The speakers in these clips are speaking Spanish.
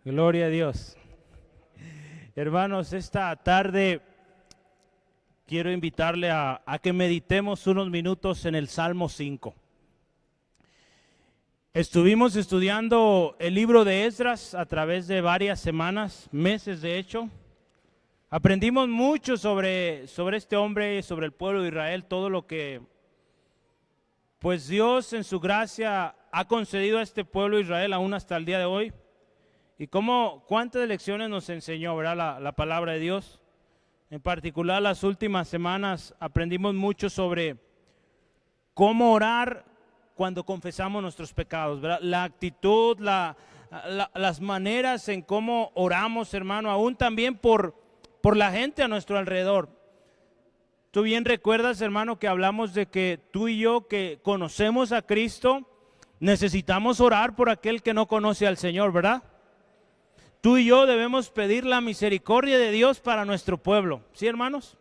Gloria a Dios. Hermanos, esta tarde quiero invitarle a que meditemos unos minutos en el Salmo 5. Estuvimos estudiando el libro de Esdras a través de varias semanas, meses de hecho. Aprendimos mucho sobre este hombre, sobre el pueblo de Israel, todo lo que pues Dios en su gracia ha concedido a este pueblo de Israel aún hasta el día de hoy. Y cuántas lecciones nos enseñó, ¿verdad? La palabra de Dios. En particular, las últimas semanas aprendimos mucho sobre cómo orar cuando confesamos nuestros pecados, ¿verdad? La actitud, las maneras en cómo oramos, hermano, aún también por la gente a nuestro alrededor. Tú bien recuerdas, hermano, que hablamos de que tú y yo que conocemos a Cristo, necesitamos orar por aquel que no conoce al Señor, ¿verdad? Tú y yo debemos pedir la misericordia de Dios para nuestro pueblo. ¿Sí, hermanos?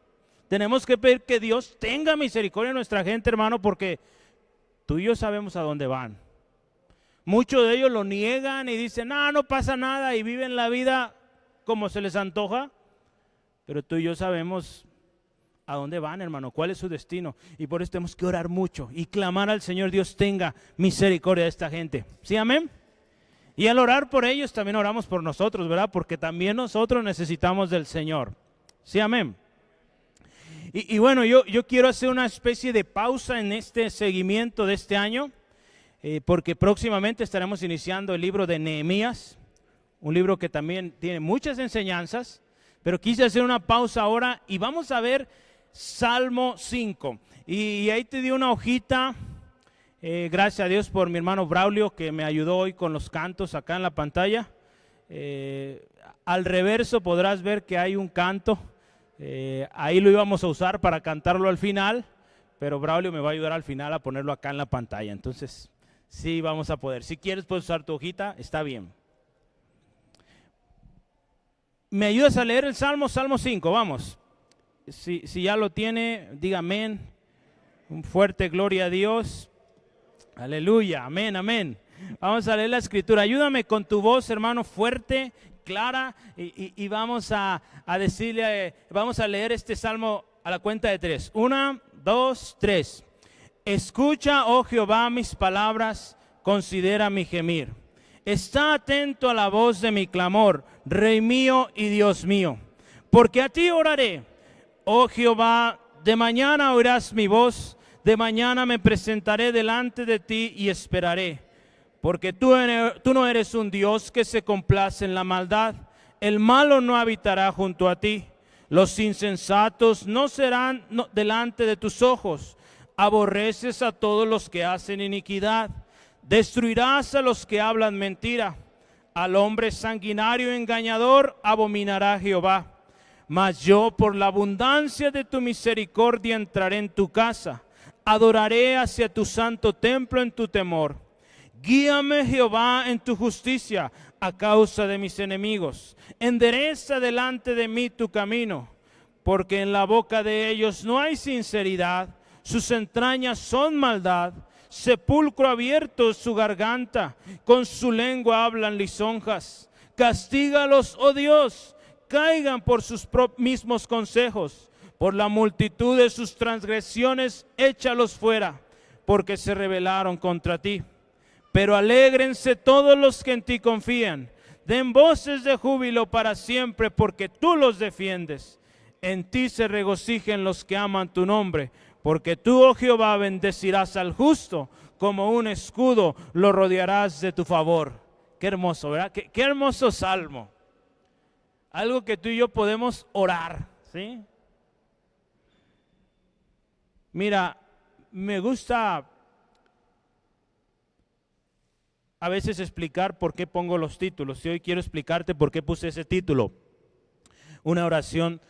Tenemos que pedir que Dios tenga misericordia de nuestra gente, hermano, porque tú y yo sabemos a dónde van. Muchos de ellos lo niegan y dicen, no pasa nada, y viven la vida como se les antoja. Pero tú y yo sabemos a dónde van, hermano, cuál es su destino. Y por eso tenemos que orar mucho y clamar al Señor, Dios tenga misericordia de esta gente. ¿Sí, amén? Y al orar por ellos también oramos por nosotros, ¿verdad? Porque también nosotros necesitamos del Señor. Sí, amén. Y bueno, yo quiero hacer una especie de pausa en este seguimiento de este año, porque próximamente estaremos iniciando el libro de Nehemías, un libro que también tiene muchas enseñanzas, pero quise hacer una pausa ahora y vamos a ver Salmo 5. Y ahí te di una hojita. Gracias a Dios por mi hermano Braulio que me ayudó hoy con los cantos acá en la pantalla. Al reverso podrás ver que hay un canto. Ahí lo íbamos a usar para cantarlo al final, pero Braulio me va a ayudar al final a ponerlo acá en la pantalla. Entonces, sí vamos a poder. Si quieres puedes usar tu hojita, está bien. ¿Me ayudas a leer el Salmo 5? Vamos. Si ya lo tiene, diga amén. Un fuerte gloria a Dios. Aleluya, amén, amén. Vamos a leer la escritura. Ayúdame con tu voz, hermano, fuerte, clara, y vamos a decirle, vamos a leer este salmo a la cuenta de 3. 1, 2, 3. Escucha, oh Jehová, mis palabras, considera mi gemir. Está atento a la voz de mi clamor, Rey mío y Dios mío. Porque a ti oraré, oh Jehová, de mañana oirás mi voz. De mañana me presentaré delante de ti y esperaré, porque tú no eres un Dios que se complace en la maldad. El malo no habitará junto a ti. Los insensatos no serán delante de tus ojos. Aborreces a todos los que hacen iniquidad. Destruirás a los que hablan mentira. Al hombre sanguinario y engañador abominará Jehová. Mas yo por la abundancia de tu misericordia entraré en tu casa. Adoraré hacia tu santo templo en tu temor. Guíame, Jehová, en tu justicia a causa de mis enemigos. Endereza delante de mí tu camino, porque en la boca de ellos no hay sinceridad. Sus entrañas son maldad. Sepulcro abierto es su garganta. Con su lengua hablan lisonjas. Castígalos, oh Dios, caigan por sus mismos consejos. Por la multitud de sus transgresiones, échalos fuera, porque se rebelaron contra ti. Pero alégrense todos los que en ti confían. Den voces de júbilo para siempre, porque tú los defiendes. En ti se regocijen los que aman tu nombre, porque tú, oh Jehová, bendecirás al justo, como un escudo lo rodearás de tu favor. Qué hermoso, ¿verdad? Qué hermoso salmo. Algo que tú y yo podemos orar, ¿sí? Mira, me gusta a veces explicar por qué pongo los títulos. Y hoy quiero explicarte por qué puse ese título. Una oración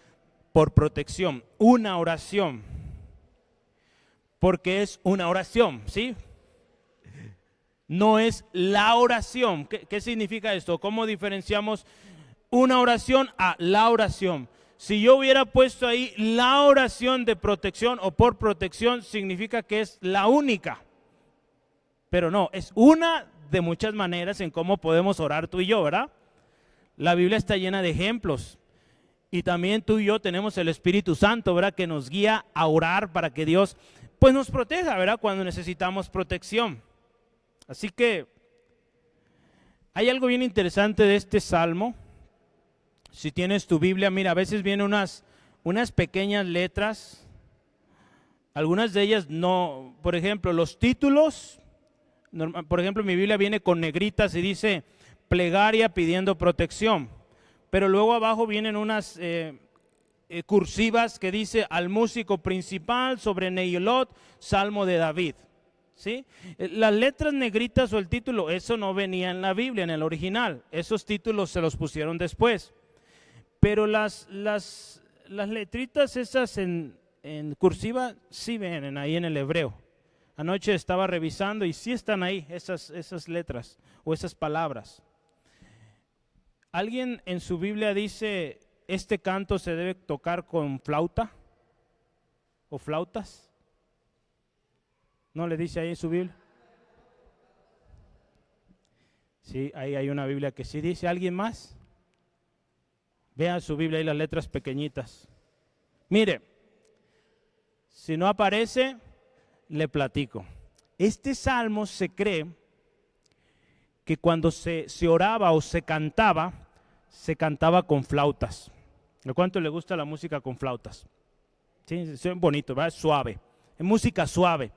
por protección. Una oración. Porque es una oración, ¿sí? No es la oración. ¿Qué significa esto? ¿Cómo diferenciamos una oración a la oración? Si yo hubiera puesto ahí la oración de protección o por protección, significa que es la única. Pero no, es una de muchas maneras en cómo podemos orar tú y yo, ¿verdad? La Biblia está llena de ejemplos. Y también tú y yo tenemos el Espíritu Santo, ¿verdad? Que nos guía a orar para que Dios pues nos proteja, ¿verdad? Cuando necesitamos protección. Así que hay algo bien interesante de este salmo. Si tienes tu Biblia, mira, a veces vienen unas pequeñas letras. Algunas de ellas no, por ejemplo, los títulos, por ejemplo, mi Biblia viene con negritas y dice plegaria pidiendo protección. Pero luego abajo vienen unas cursivas que dice al músico principal sobre Neilot, Salmo de David. ¿Sí? Las letras negritas o el título, eso no venía en la Biblia, en el original. Esos títulos se los pusieron después. Pero las letritas esas en cursiva sí vienen ahí en el hebreo. Anoche estaba revisando y sí están ahí esas letras o esas palabras. ¿Alguien en su Biblia dice, este canto se debe tocar con flauta o flautas? ¿No le dice ahí en su Biblia? Sí, ahí hay una Biblia que sí dice. ¿Alguien más? Vean su Biblia ahí las letras pequeñitas. Mire, si no aparece, le platico. Este salmo se cree que cuando se oraba o se cantaba con flautas. ¿A cuánto le gusta la música con flautas? Sí, es bonito, ¿verdad? Es suave, es música suave.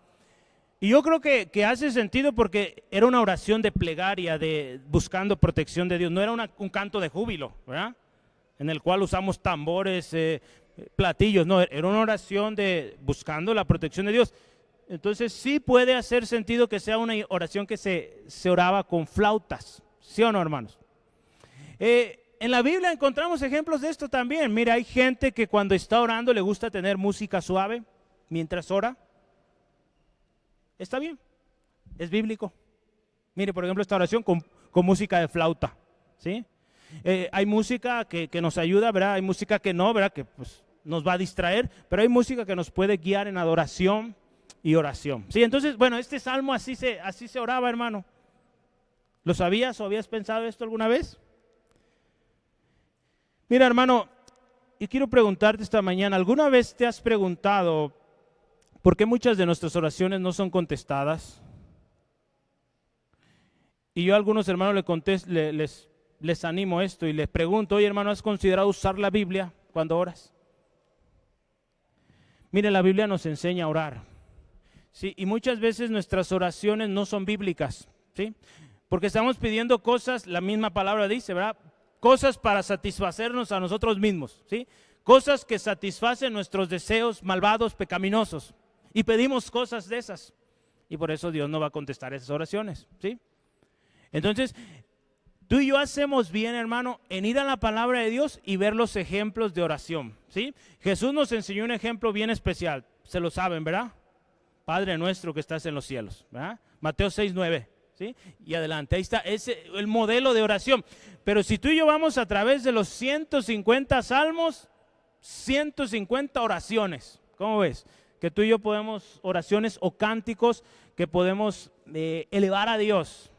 Y yo creo que hace sentido porque era una oración de plegaria, de buscando protección de Dios. No era un canto de júbilo, ¿verdad? En el cual usamos tambores, platillos. No, era una oración de buscando la protección de Dios. Entonces sí puede hacer sentido que sea una oración que se oraba con flautas. ¿Sí o no, hermanos? En la Biblia encontramos ejemplos de esto también. Mira, hay gente que cuando está orando le gusta tener música suave mientras ora. Está bien, es bíblico. Mire, por ejemplo, esta oración con música de flauta, ¿sí? Hay música que nos ayuda, ¿verdad? Hay música que no, ¿verdad? Que pues, nos va a distraer, pero hay música que nos puede guiar en adoración y oración. Sí, entonces, bueno, este salmo así se oraba, hermano. ¿Lo sabías o habías pensado esto alguna vez? Mira, hermano, y quiero preguntarte esta mañana, ¿alguna vez te has preguntado por qué muchas de nuestras oraciones no son contestadas? Y yo a algunos hermanos les animo esto y les pregunto, oye hermano, ¿has considerado usar la Biblia cuando oras? Mire, la Biblia nos enseña a orar, ¿sí? Y muchas veces nuestras oraciones no son bíblicas, ¿sí? Porque estamos pidiendo cosas, la misma palabra dice, ¿verdad? Cosas para satisfacernos a nosotros mismos, ¿sí? Cosas que satisfacen nuestros deseos malvados, pecaminosos. Y pedimos cosas de esas. Y por eso Dios no va a contestar esas oraciones, ¿sí? Entonces, tú y yo hacemos bien, hermano, en ir a la palabra de Dios y ver los ejemplos de oración, ¿sí? Jesús nos enseñó un ejemplo bien especial. Se lo saben, ¿verdad? Padre nuestro que estás en los cielos, ¿verdad? Mateo 6:9. ¿Sí? Y adelante, ahí está el modelo de oración. Pero si tú y yo vamos a través de los 150 salmos, 150 oraciones, ¿cómo ves? Que tú y yo podemos, oraciones o cánticos que podemos elevar a Dios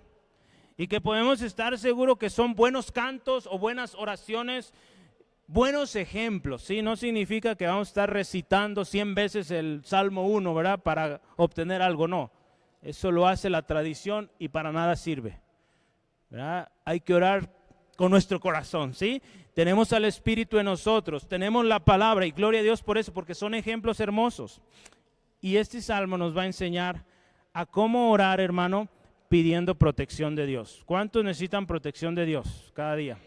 y que podemos estar seguros que son buenos cantos o buenas oraciones, buenos ejemplos, ¿sí? No significa que vamos a estar recitando 100 veces el Salmo 1, ¿verdad? Para obtener algo, no. Eso lo hace la tradición y para nada sirve, ¿verdad? Hay que orar con nuestro corazón, ¿sí? Tenemos al Espíritu en nosotros, tenemos la palabra y gloria a Dios por eso, porque son ejemplos hermosos. Y este salmo nos va a enseñar a cómo orar, hermano, pidiendo protección de Dios. ¿Cuántos necesitan protección de Dios cada día?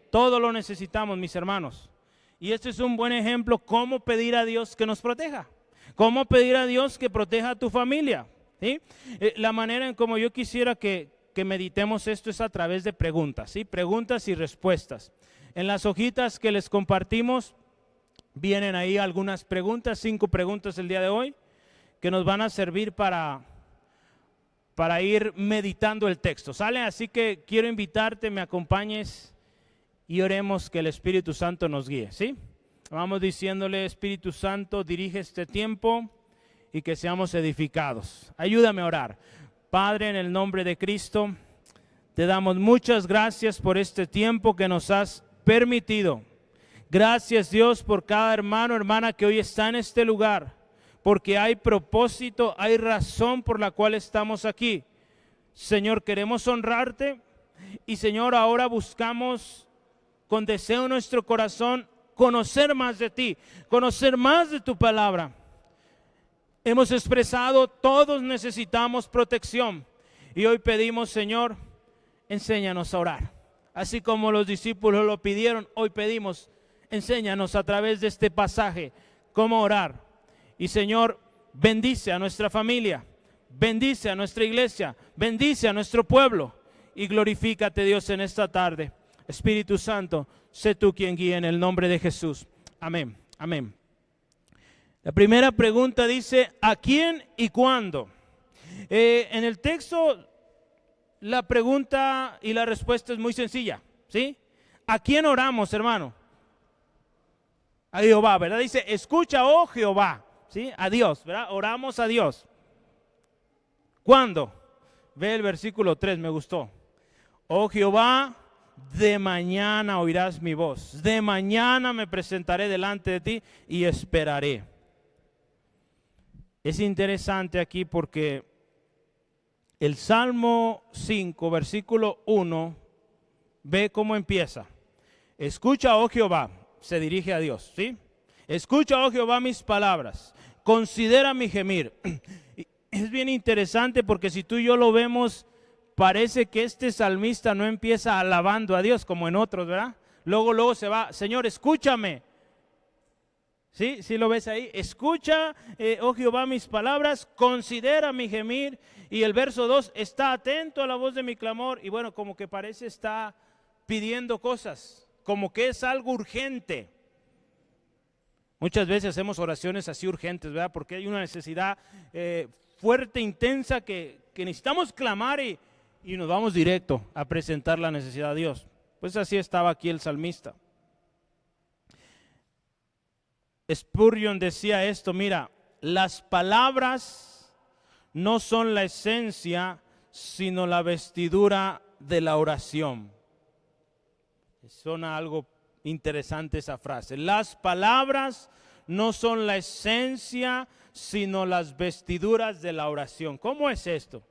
Todo lo necesitamos, mis hermanos. Y este es un buen ejemplo, cómo pedir a Dios que nos proteja. Cómo pedir a Dios que proteja a tu familia. ¿Sí? La manera en como yo quisiera que meditemos esto es a través de preguntas, ¿sí? Preguntas y respuestas. En las hojitas que les compartimos vienen ahí algunas preguntas, 5 preguntas el día de hoy, que nos van a servir para ir meditando el texto, ¿sale? Así que quiero invitarte, me acompañes y oremos que el Espíritu Santo nos guíe, ¿sí? Vamos diciéndole, Espíritu Santo, dirige este tiempo y que seamos edificados. Ayúdame a orar. Padre, en el nombre de Cristo, Te damos muchas gracias por este tiempo que nos has permitido. Gracias, Dios, por cada hermano, hermana que hoy está en este lugar, porque hay propósito, hay razón por la cual estamos aquí. Señor, queremos honrarte y, Señor, ahora buscamos con deseo en nuestro corazón conocer más de ti, conocer más de tu palabra. Hemos expresado, todos necesitamos protección y hoy pedimos, Señor, enséñanos a orar. Así como los discípulos lo pidieron, hoy pedimos, enséñanos a través de este pasaje cómo orar. Y, Señor, bendice a nuestra familia, bendice a nuestra iglesia, bendice a nuestro pueblo y glorifícate, Dios, en esta tarde. Espíritu Santo, sé tú quien guía en el nombre de Jesús. Amén, amén. La primera pregunta dice, ¿a quién y cuándo? En el texto, la pregunta y la respuesta es muy sencilla, ¿sí? ¿A quién oramos, hermano? A Jehová, ¿verdad? Dice, escucha, oh Jehová, ¿sí? A Dios, ¿verdad? Oramos a Dios. ¿Cuándo? Ve el versículo 3, me gustó. Oh Jehová, de mañana oirás mi voz. De mañana me presentaré delante de ti y esperaré. Es interesante aquí porque el Salmo 5, versículo 1, ve cómo empieza. Escucha, oh Jehová, se dirige a Dios, ¿sí? Escucha, oh Jehová, mis palabras, considera mi gemir. Es bien interesante porque si tú y yo lo vemos, parece que este salmista no empieza alabando a Dios como en otros, ¿verdad? Luego se va, Señor, escúchame. ¿Sí? ¿Sí lo ves ahí? Escucha, oh Jehová, mis palabras, considera mi gemir. Y el verso 2, está atento a la voz de mi clamor. Y bueno, como que parece está pidiendo cosas, como que es algo urgente. Muchas veces hacemos oraciones así urgentes, ¿verdad? Porque hay una necesidad fuerte, intensa, que necesitamos clamar y nos vamos directo a presentar la necesidad a Dios. Pues así estaba aquí el salmista. Spurgeon decía esto, mira, las palabras no son la esencia, sino la vestidura de la oración. Suena algo interesante esa frase. Las palabras no son la esencia, sino las vestiduras de la oración. ¿Cómo es esto?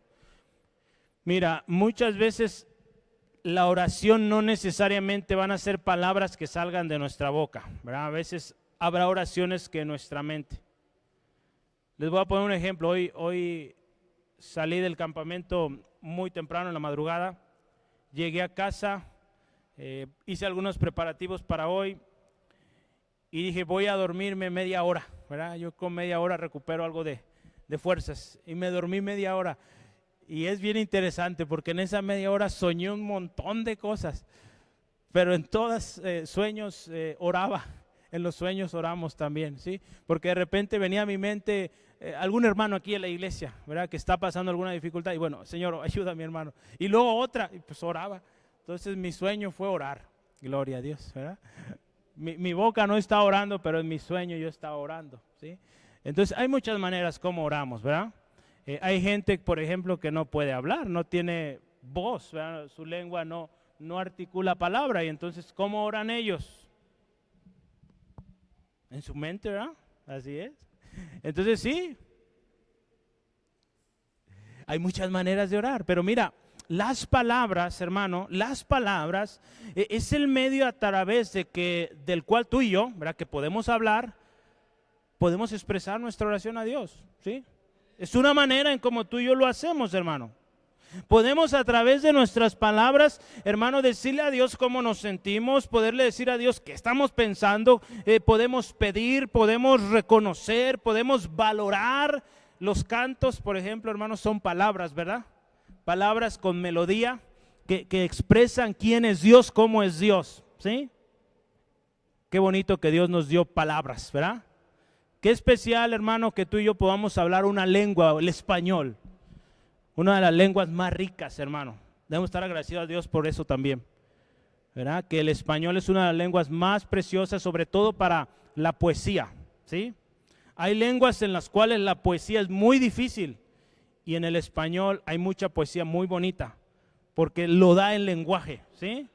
Mira, muchas veces la oración no necesariamente van a ser palabras que salgan de nuestra boca, ¿verdad? A veces habrá oraciones que en nuestra mente. Les voy a poner un ejemplo. Hoy salí del campamento muy temprano en la madrugada. Llegué a casa, hice algunos preparativos para hoy y dije, voy a dormirme media hora, ¿verdad? Yo con media hora recupero algo de fuerzas y me dormí media hora. Y es bien interesante porque en esa media hora soñé un montón de cosas, pero en todos sueños oraba. En los sueños oramos también, ¿sí? Porque de repente venía a mi mente algún hermano aquí en la iglesia, ¿verdad? Que está pasando alguna dificultad y bueno, Señor, ayuda a mi hermano. Y luego otra, y pues oraba. Entonces mi sueño fue orar, gloria a Dios, ¿verdad? Mi boca no está orando, pero en mi sueño yo estaba orando, ¿sí? Entonces hay muchas maneras como oramos, ¿verdad? Hay gente, por ejemplo, que no puede hablar, no tiene voz, ¿verdad? Su lengua no articula palabra y entonces, ¿cómo oran ellos? En su mente, ¿verdad? Así es. Entonces sí, hay muchas maneras de orar, pero mira, las palabras, hermano, las palabras es el medio a través del cual tú y yo, ¿verdad? Que podemos hablar, podemos expresar nuestra oración a Dios, ¿sí? Es una manera en como tú y yo lo hacemos, hermano. Podemos a través de nuestras palabras, hermano, decirle a Dios cómo nos sentimos, poderle decir a Dios qué estamos pensando, podemos pedir, podemos reconocer, podemos valorar. Los cantos, por ejemplo, hermanos, son palabras, ¿verdad? Palabras con melodía que expresan quién es Dios, cómo es Dios, ¿sí? Qué bonito que Dios nos dio palabras, ¿verdad? Qué especial, hermano, que tú y yo podamos hablar una lengua, el español. Una de las lenguas más ricas, hermano. Debemos estar agradecidos a Dios por eso también, ¿verdad? Que el español es una de las lenguas más preciosas, sobre todo para la poesía, ¿sí? Hay lenguas en las cuales la poesía es muy difícil y en el español hay mucha poesía muy bonita, porque lo da el lenguaje, ¿sí?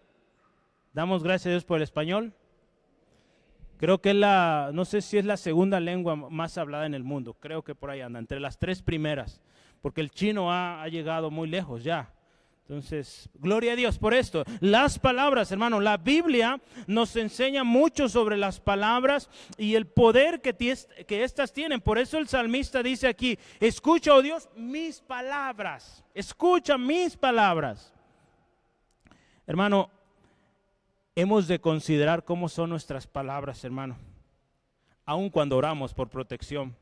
Damos gracias a Dios por el español. Creo que no sé si es la segunda lengua más hablada en el mundo. Creo que por ahí anda, entre las 3 primeras. Porque el chino ha llegado muy lejos ya. Entonces, gloria a Dios por esto. Las palabras, hermano, la Biblia nos enseña mucho sobre las palabras y el poder que éstas tienen. Por eso el salmista dice aquí, escucha, oh Dios, mis palabras. Escucha mis palabras. Hermano, hemos de considerar cómo son nuestras palabras, hermano, aun cuando oramos por protección.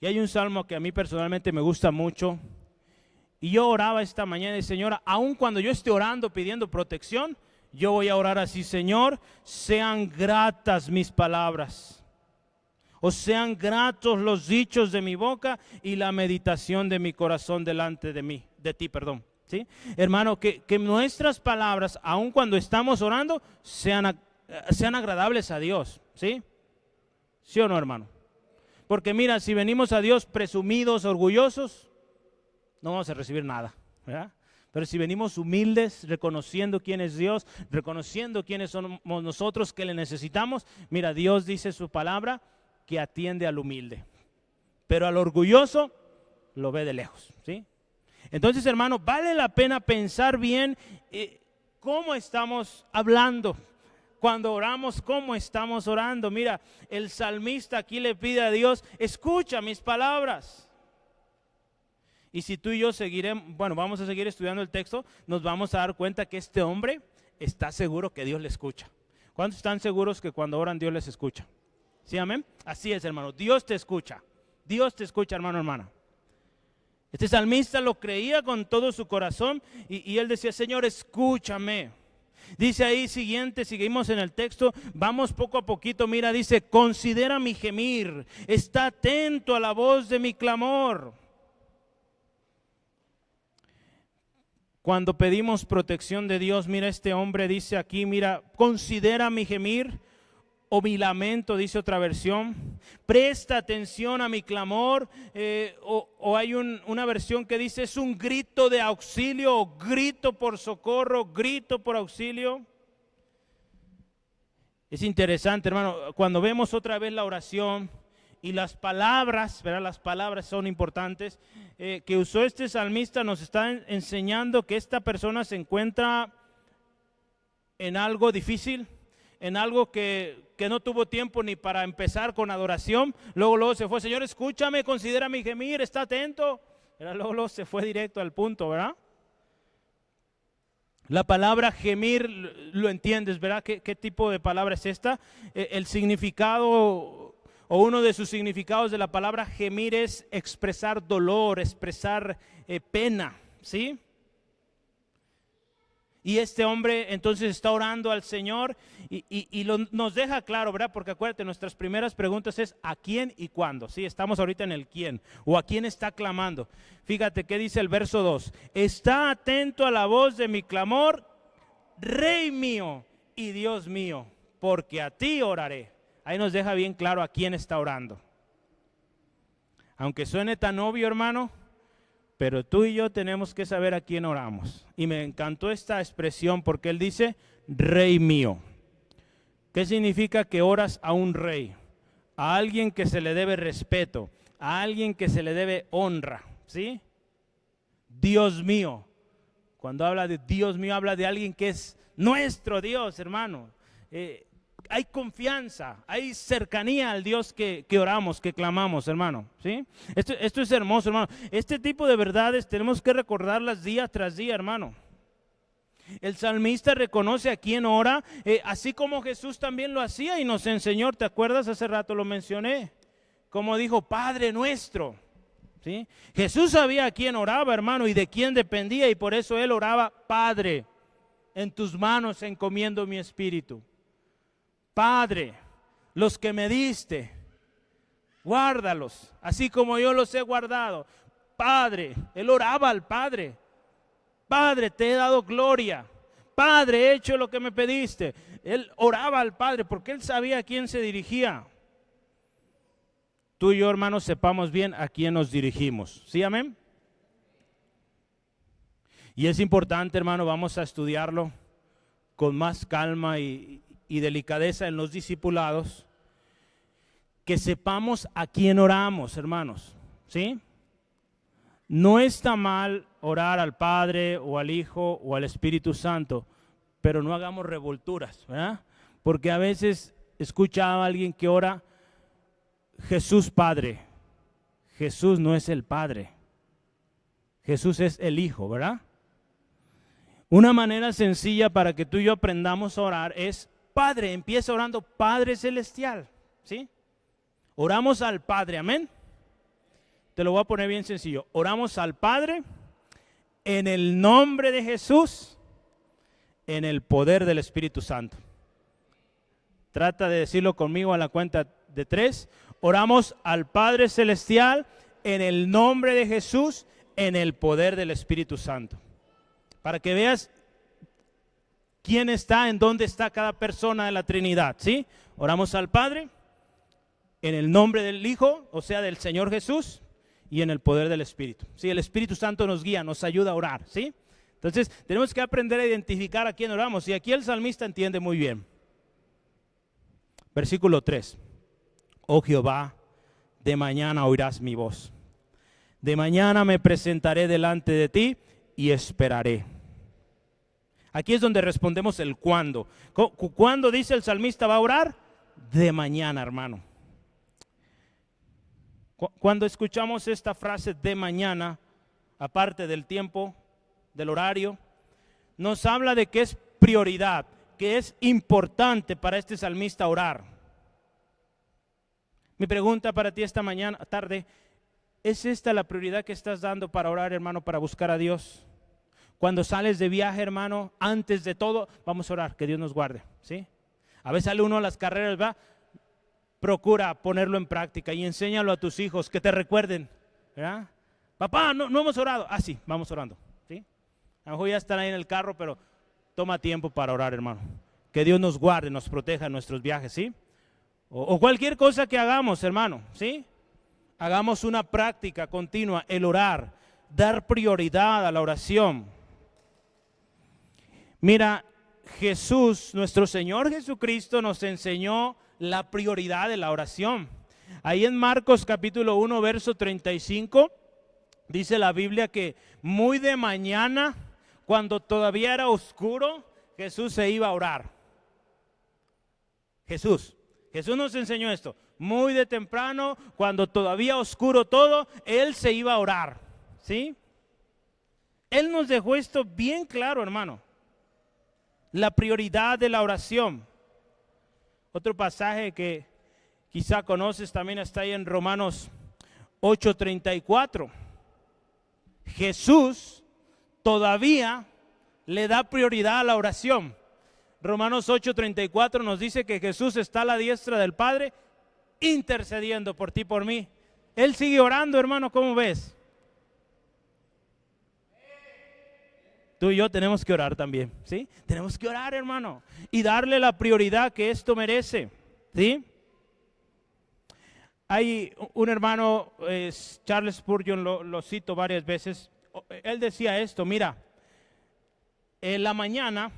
Y hay un salmo que a mí personalmente me gusta mucho, y yo oraba esta mañana y Señora, aun cuando yo esté orando pidiendo protección, yo voy a orar así, Señor, sean gratas mis palabras, o sean gratos los dichos de mi boca y la meditación de mi corazón delante de ti, perdón. ¿Sí? Hermano, que nuestras palabras, aun cuando estamos orando, sean agradables a Dios, ¿sí? ¿Sí o no, hermano? Porque mira, si venimos a Dios presumidos, orgullosos, no vamos a recibir nada, ¿verdad? Pero si venimos humildes, reconociendo quién es Dios, reconociendo quiénes somos nosotros, que le necesitamos, mira, Dios dice su palabra que atiende al humilde, pero al orgulloso lo ve de lejos, ¿sí? Entonces, hermano, vale la pena pensar bien cómo estamos hablando. Cuando oramos, cómo estamos orando. Mira, el salmista aquí le pide a Dios, escucha mis palabras. Y si tú y yo vamos a seguir estudiando el texto, nos vamos a dar cuenta que este hombre está seguro que Dios le escucha. ¿Cuántos están seguros que cuando oran Dios les escucha? ¿Sí, amén? Así es, hermano, Dios te escucha. Dios te escucha, hermano, hermana. Este salmista lo creía con todo su corazón y él decía, Señor, escúchame. Dice ahí seguimos en el texto, vamos poco a poquito, mira, dice, considera mi gemir, está atento a la voz de mi clamor. Cuando pedimos protección de Dios, mira, este hombre dice aquí, mira, considera mi gemir. O mi lamento, dice otra versión, presta atención a mi clamor, o hay una versión que dice es un grito de auxilio, o grito por socorro, grito por auxilio. Es interesante, hermano, cuando vemos otra vez la oración y las palabras, ¿verdad? Las palabras son importantes, que usó este salmista nos está enseñando que esta persona se encuentra en algo difícil, en algo que no tuvo tiempo ni para empezar con adoración. Luego se fue, Señor, escúchame, considera mi gemir, está atento. Luego se fue directo al punto, ¿verdad? La palabra gemir, lo entiendes, ¿verdad? ¿Qué tipo de palabra es esta? El significado o uno de sus significados de la palabra gemir es expresar dolor, expresar pena, ¿sí? Y este hombre entonces está orando al Señor y nos deja claro, ¿verdad? Porque acuérdate, nuestras primeras preguntas es ¿a quién y cuándo? Sí, estamos ahorita en el quién o a quién está clamando. Fíjate qué dice el verso 2. Está atento a la voz de mi clamor, Rey mío y Dios mío, porque a ti oraré. Ahí nos deja bien claro a quién está orando. Aunque suene tan obvio, hermano, pero tú y yo tenemos que saber a quién oramos. Y me encantó esta expresión porque él dice, Rey mío. ¿Qué significa que oras a un rey? A alguien que se le debe respeto, a alguien que se le debe honra, ¿sí? Dios mío. Cuando habla de Dios mío, habla de alguien que es nuestro Dios, hermano. Hay confianza, hay cercanía al Dios que oramos, que clamamos, hermano, ¿sí? Esto es hermoso, hermano. Este tipo de verdades tenemos que recordarlas día tras día, hermano. El salmista reconoce a quién ora, así como Jesús también lo hacía y nos enseñó. ¿Te acuerdas? Hace rato lo mencioné. Como dijo, Padre nuestro, ¿sí? Jesús sabía a quién oraba, hermano, y de quién dependía, y por eso él oraba, Padre, en tus manos encomiendo mi espíritu. Padre, los que me diste, guárdalos, así como yo los he guardado. Padre, él oraba al Padre. Padre, te he dado gloria. Padre, he hecho lo que me pediste. Él oraba al Padre porque él sabía a quién se dirigía. Tú y yo, hermanos, sepamos bien a quién nos dirigimos. ¿Sí, amén? Y es importante, hermano, vamos a estudiarlo con más calma y delicadeza en los discipulados, que sepamos a quién oramos, hermanos, ¿sí? No está mal orar al Padre o al Hijo o al Espíritu Santo, pero no hagamos revolturas, ¿verdad? Porque a veces escucha a alguien que ora Jesús Padre. Jesús no es el Padre. Jesús es el Hijo, ¿verdad? Una manera sencilla para que tú y yo aprendamos a orar es Padre. Empieza orando Padre Celestial, ¿sí? Oramos al Padre, amén. Te lo voy a poner bien sencillo. Oramos al Padre en el nombre de Jesús, en el poder del Espíritu Santo. Trata de decirlo conmigo a la cuenta de 3. Oramos al Padre Celestial en el nombre de Jesús, en el poder del Espíritu Santo. Para que veas quién está, en dónde está cada persona de la Trinidad, ¿sí? Oramos al Padre en el nombre del Hijo, o sea, del Señor Jesús, y en el poder del Espíritu. Sí, el Espíritu Santo nos guía, nos ayuda a orar, ¿sí? Entonces, tenemos que aprender a identificar a quién oramos. Y aquí el salmista entiende muy bien. Versículo 3. Oh Jehová, de mañana oirás mi voz. De mañana me presentaré delante de ti y esperaré. Aquí es donde respondemos el cuándo. ¿Cuándo dice el salmista va a orar? De mañana, hermano. Cuando escuchamos esta frase de mañana, aparte del tiempo, del horario, nos habla de que es prioridad, que es importante para este salmista orar. Mi pregunta para ti esta mañana, tarde, ¿es esta la prioridad que estás dando para orar, hermano, para buscar a Dios? Cuando sales de viaje, hermano, antes de todo, vamos a orar, que Dios nos guarde, ¿sí? A veces sale uno a las carreras, ¿va? Procura ponerlo en práctica y enséñalo a tus hijos, que te recuerden, ¿verdad? Papá, no hemos orado. Ah, sí, vamos orando, ¿sí? A lo mejor ya están ahí en el carro, pero toma tiempo para orar, hermano. Que Dios nos guarde, nos proteja en nuestros viajes, ¿sí? O cualquier cosa que hagamos, hermano, ¿sí? Hagamos una práctica continua, el orar, dar prioridad a la oración. Mira, Jesús, nuestro Señor Jesucristo, nos enseñó la prioridad de la oración. Ahí en Marcos capítulo 1, verso 35, dice la Biblia que muy de mañana, cuando todavía era oscuro, Jesús se iba a orar. Jesús nos enseñó esto. Muy de temprano, cuando todavía oscuro todo, Él se iba a orar, ¿sí? Él nos dejó esto bien claro, hermano. La prioridad de la oración. Otro pasaje que quizá conoces también está ahí en Romanos 8:34. Jesús todavía le da prioridad a la oración. Romanos 8:34 nos dice que Jesús está a la diestra del Padre intercediendo por ti, por mí. Él sigue orando, hermano, ¿cómo ves? Tú y yo tenemos que orar también, ¿sí? Tenemos que orar, hermano, y darle la prioridad que esto merece, ¿sí? Hay un hermano, Charles Spurgeon, lo cito varias veces. Él decía esto, mira, en la mañana,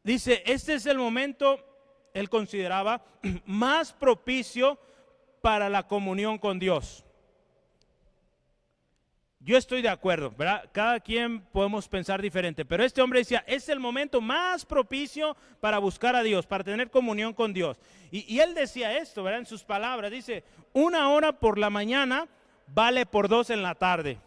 dice, este es el momento, él consideraba, más propicio para la comunión con Dios. Yo estoy de acuerdo, ¿verdad? Cada quien podemos pensar diferente, pero este hombre decía, es el momento más propicio para buscar a Dios, para tener comunión con Dios. Y él decía esto, ¿verdad? En sus palabras, dice, 1 hora por la mañana vale por 2 en la tarde.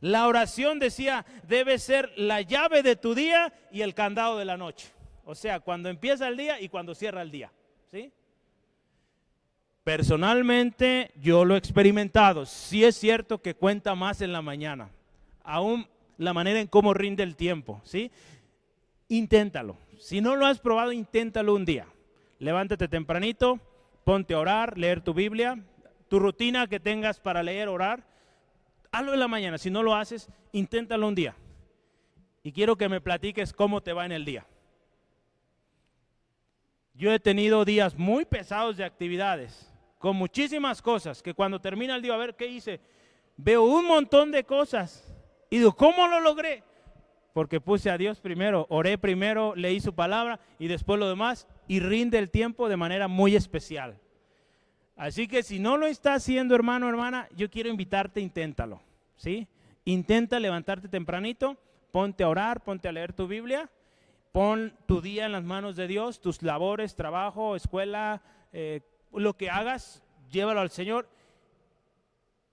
La oración, decía, debe ser la llave de tu día y el candado de la noche. O sea, cuando empieza el día y cuando cierra el día, ¿sí? Personalmente yo lo he experimentado. Sí es cierto que cuenta más en la mañana, aún la manera en cómo rinde el tiempo, ¿sí? Inténtalo. Si no lo has probado, inténtalo un día. Levántate tempranito, ponte a orar, leer tu Biblia, tu rutina que tengas para leer, orar. Hazlo en la mañana. Si no lo haces, inténtalo un día. Y quiero que me platiques cómo te va en el día. Yo he tenido días muy pesados de actividades, con muchísimas cosas, que cuando termina el día, a ver qué hice, veo un montón de cosas Y digo, ¿cómo lo logré? Porque puse a Dios primero, oré primero, leí su palabra y después lo demás, y rinde el tiempo de manera muy especial. Así que si no lo estás haciendo, hermano, hermana, yo quiero invitarte, inténtalo, ¿sí? Intenta levantarte tempranito, ponte a orar, ponte a leer tu Biblia, pon tu día en las manos de Dios, tus labores, trabajo, escuela, lo que hagas, llévalo al Señor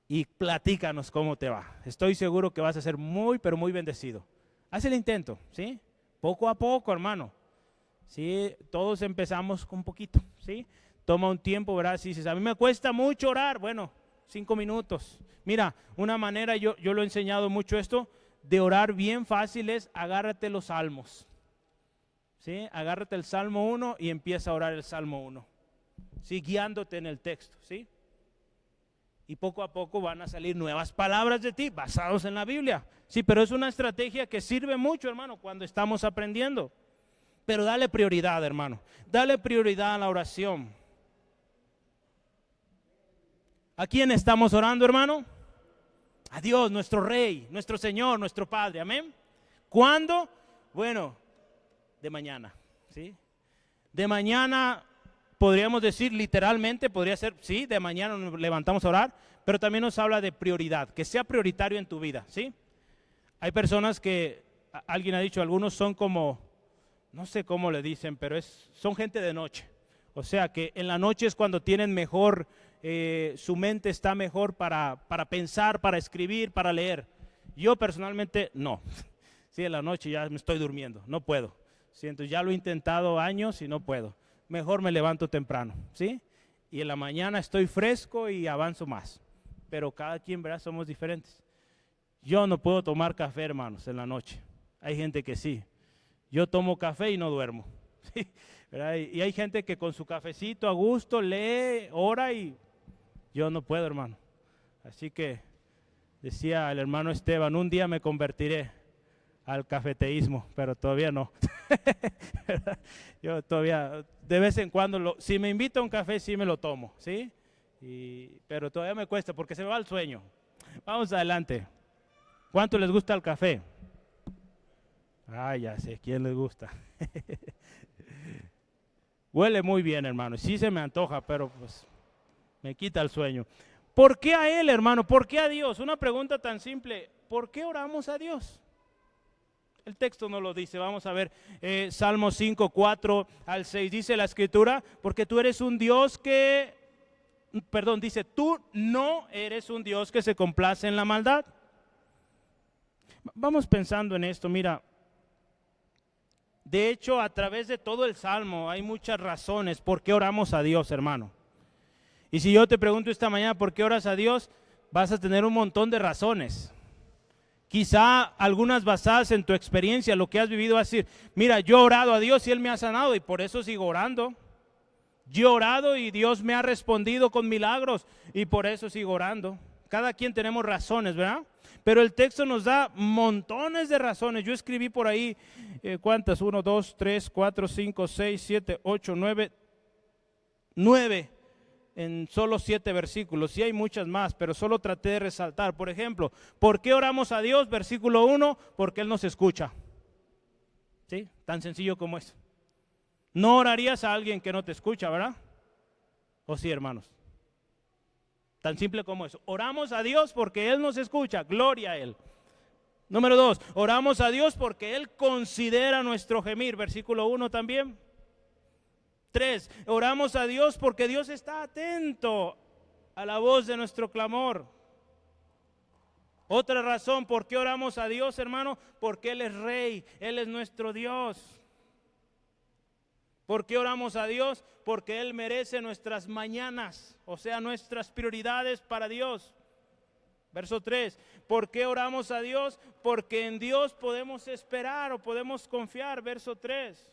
y platícanos cómo te va. Estoy seguro que vas a ser muy, pero muy bendecido. Haz el intento, ¿sí? Poco a poco, hermano. Sí, todos empezamos con poquito, ¿sí? Toma un tiempo, ¿verdad? Si dices, a mí me cuesta mucho orar, bueno, 5 minutos. Mira, una manera, yo lo he enseñado mucho esto, de orar bien fácil es agárrate los salmos, ¿sí? Agárrate el Salmo 1 y empieza a orar el Salmo 1, ¿sí? Guiándote en el texto, ¿sí? Y poco a poco van a salir nuevas palabras de ti, basados en la Biblia. Sí, pero es una estrategia que sirve mucho, hermano, cuando estamos aprendiendo. Pero dale prioridad, hermano. Dale prioridad a la oración. ¿A quién estamos orando, hermano? A Dios, nuestro Rey, nuestro Señor, nuestro Padre. Amén. ¿Cuándo? Bueno, de mañana, ¿sí? De mañana, podríamos decir literalmente, podría ser, sí, de mañana nos levantamos a orar, pero también nos habla de prioridad, que sea prioritario en tu vida, ¿sí? Hay personas que, alguien ha dicho, algunos son como, no sé cómo le dicen, pero son gente de noche. O sea que en la noche es cuando tienen mejor, su mente está mejor para pensar, para escribir, para leer. Yo personalmente no. Sí, en la noche ya me estoy durmiendo, no puedo. Sí, entonces ya lo he intentado años y no puedo. Mejor me levanto temprano, ¿sí? Y en la mañana estoy fresco y avanzo más. Pero cada quien, ¿verdad? Somos diferentes. Yo no puedo tomar café, hermanos, en la noche. Hay gente que sí. Yo tomo café y no duermo. ¿Sí? ¿Verdad? Y hay gente que con su cafecito a gusto lee, ora y yo no puedo, hermano. Así que decía el hermano Esteban, un día me convertiré al cafeteísmo, pero todavía no. Yo todavía, de vez en cuando, si me invita a un café, sí me lo tomo, ¿sí? Pero todavía me cuesta porque se me va el sueño. Vamos adelante. ¿Cuánto les gusta el café? Ah, ya sé, ¿quién les gusta? Huele muy bien, hermano. Sí se me antoja, pero pues me quita el sueño. ¿Por qué a Él, hermano? ¿Por qué a Dios? Una pregunta tan simple. ¿Por qué oramos a Dios? El texto no lo dice. Vamos a ver Salmo 5, 4 al 6. Dice la Escritura, porque tú eres un Dios que, dice, tú no eres un Dios que se complace en la maldad. Vamos pensando en esto, mira. De hecho, a través de todo el Salmo hay muchas razones por qué oramos a Dios, hermano. Y si yo te pregunto esta mañana por qué oras a Dios, vas a tener un montón de razones. Quizá algunas basadas en tu experiencia, lo que has vivido, vas a decir, mira, yo he orado a Dios y Él me ha sanado y por eso sigo orando. Yo he orado y Dios me ha respondido con milagros y por eso sigo orando. Cada quien tenemos razones, ¿verdad? Pero el texto nos da montones de razones. Yo escribí por ahí, ¿cuántas? 1, 2, 3, 4, 5, 6, 7, 8, 9 en solo 7 versículos. Sí hay muchas más, pero solo traté de resaltar. Por ejemplo, ¿por qué oramos a Dios? Versículo 1, porque Él nos escucha. ¿Sí? Tan sencillo como es. No orarías a alguien que no te escucha, ¿verdad? ¿O sí, hermanos? Tan simple como eso. Oramos a Dios porque Él nos escucha. Gloria a Él. Número 2, oramos a Dios porque Él considera nuestro gemir. Versículo 1 también. 3, oramos a Dios porque Dios está atento a la voz de nuestro clamor. Otra razón, ¿por qué oramos a Dios, hermano? Porque Él es Rey, Él es nuestro Dios. ¿Por qué oramos a Dios? Porque Él merece nuestras mañanas, o sea, nuestras prioridades para Dios. Verso 3, ¿por qué oramos a Dios? Porque en Dios podemos esperar o podemos confiar. Verso 3.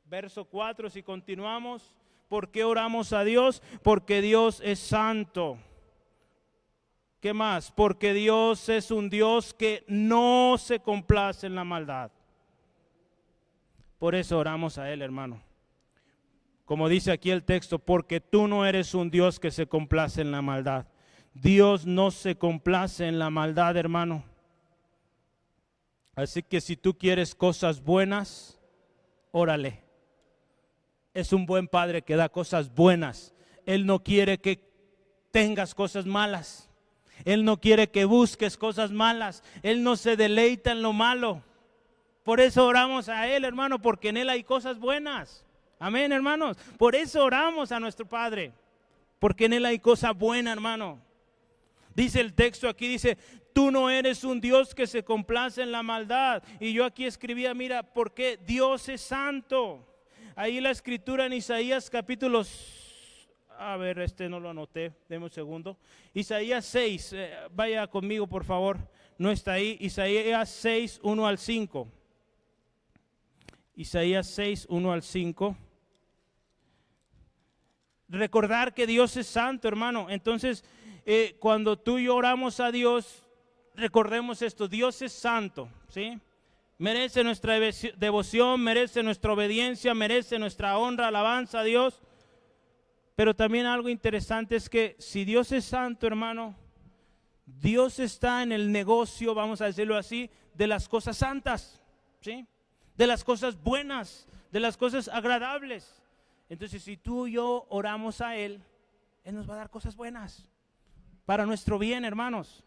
Verso 4, si continuamos, ¿por qué oramos a Dios? Porque Dios es santo. ¿Qué más? Porque Dios es un Dios que no se complace en la maldad. Por eso oramos a Él, hermano. Como dice aquí el texto, porque tú no eres un Dios que se complace en la maldad. Dios no se complace en la maldad, hermano. Así que si tú quieres cosas buenas, órale. Es un buen padre que da cosas buenas. Él no quiere que tengas cosas malas. Él no quiere que busques cosas malas. Él no se deleita en lo malo. Por eso oramos a Él, hermano, porque en Él hay cosas buenas. Amén, hermanos. Por eso oramos a nuestro Padre, porque en Él hay cosa buena, hermano. Dice el texto aquí, dice, tú no eres un Dios que se complace en la maldad. Y yo aquí escribía, mira, porque Dios es santo. Ahí la escritura en Isaías capítulos, a ver, no lo anoté, deme un segundo. Isaías 6, vaya conmigo por favor, no está ahí. Isaías 6, 1 al 5. Isaías 6, 1 al 5. Recordar que Dios es santo, hermano. Entonces, cuando tú y yo oramos a Dios, recordemos esto, Dios es santo, ¿sí? Merece nuestra devoción, merece nuestra obediencia, merece nuestra honra, alabanza a Dios. Pero también algo interesante es que si Dios es santo, hermano, Dios está en el negocio, vamos a decirlo así, de las cosas santas, ¿sí? De las cosas buenas, de las cosas agradables. Entonces, si tú y yo oramos a Él, Él nos va a dar cosas buenas para nuestro bien, hermanos.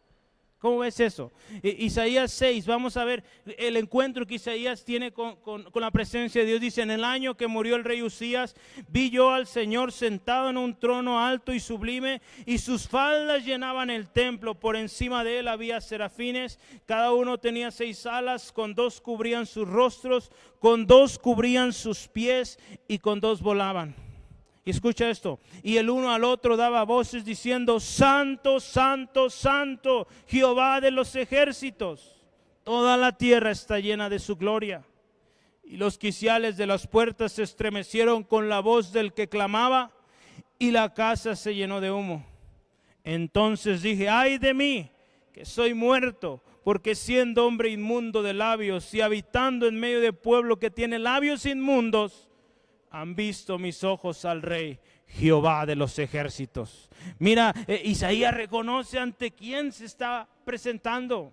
¿Cómo ves eso? Isaías 6, vamos a ver el encuentro que Isaías tiene con la presencia de Dios. Dice, en el año que murió el rey Usías, vi yo al Señor sentado en un trono alto y sublime, y sus faldas llenaban el templo. Por encima de él había serafines, cada uno tenía 6 alas, con 2 cubrían sus rostros, con 2 cubrían sus pies, y con 2 volaban. Y escucha esto, y el uno al otro daba voces diciendo, Santo, Santo, Santo, Jehová de los ejércitos, toda la tierra está llena de su gloria. Y los quiciales de las puertas se estremecieron con la voz del que clamaba, y la casa se llenó de humo. Entonces dije, ay de mí, que soy muerto, porque siendo hombre inmundo de labios y habitando en medio de pueblo que tiene labios inmundos, han visto mis ojos al Rey, Jehová de los ejércitos. Mira, Isaías reconoce ante quién se está presentando.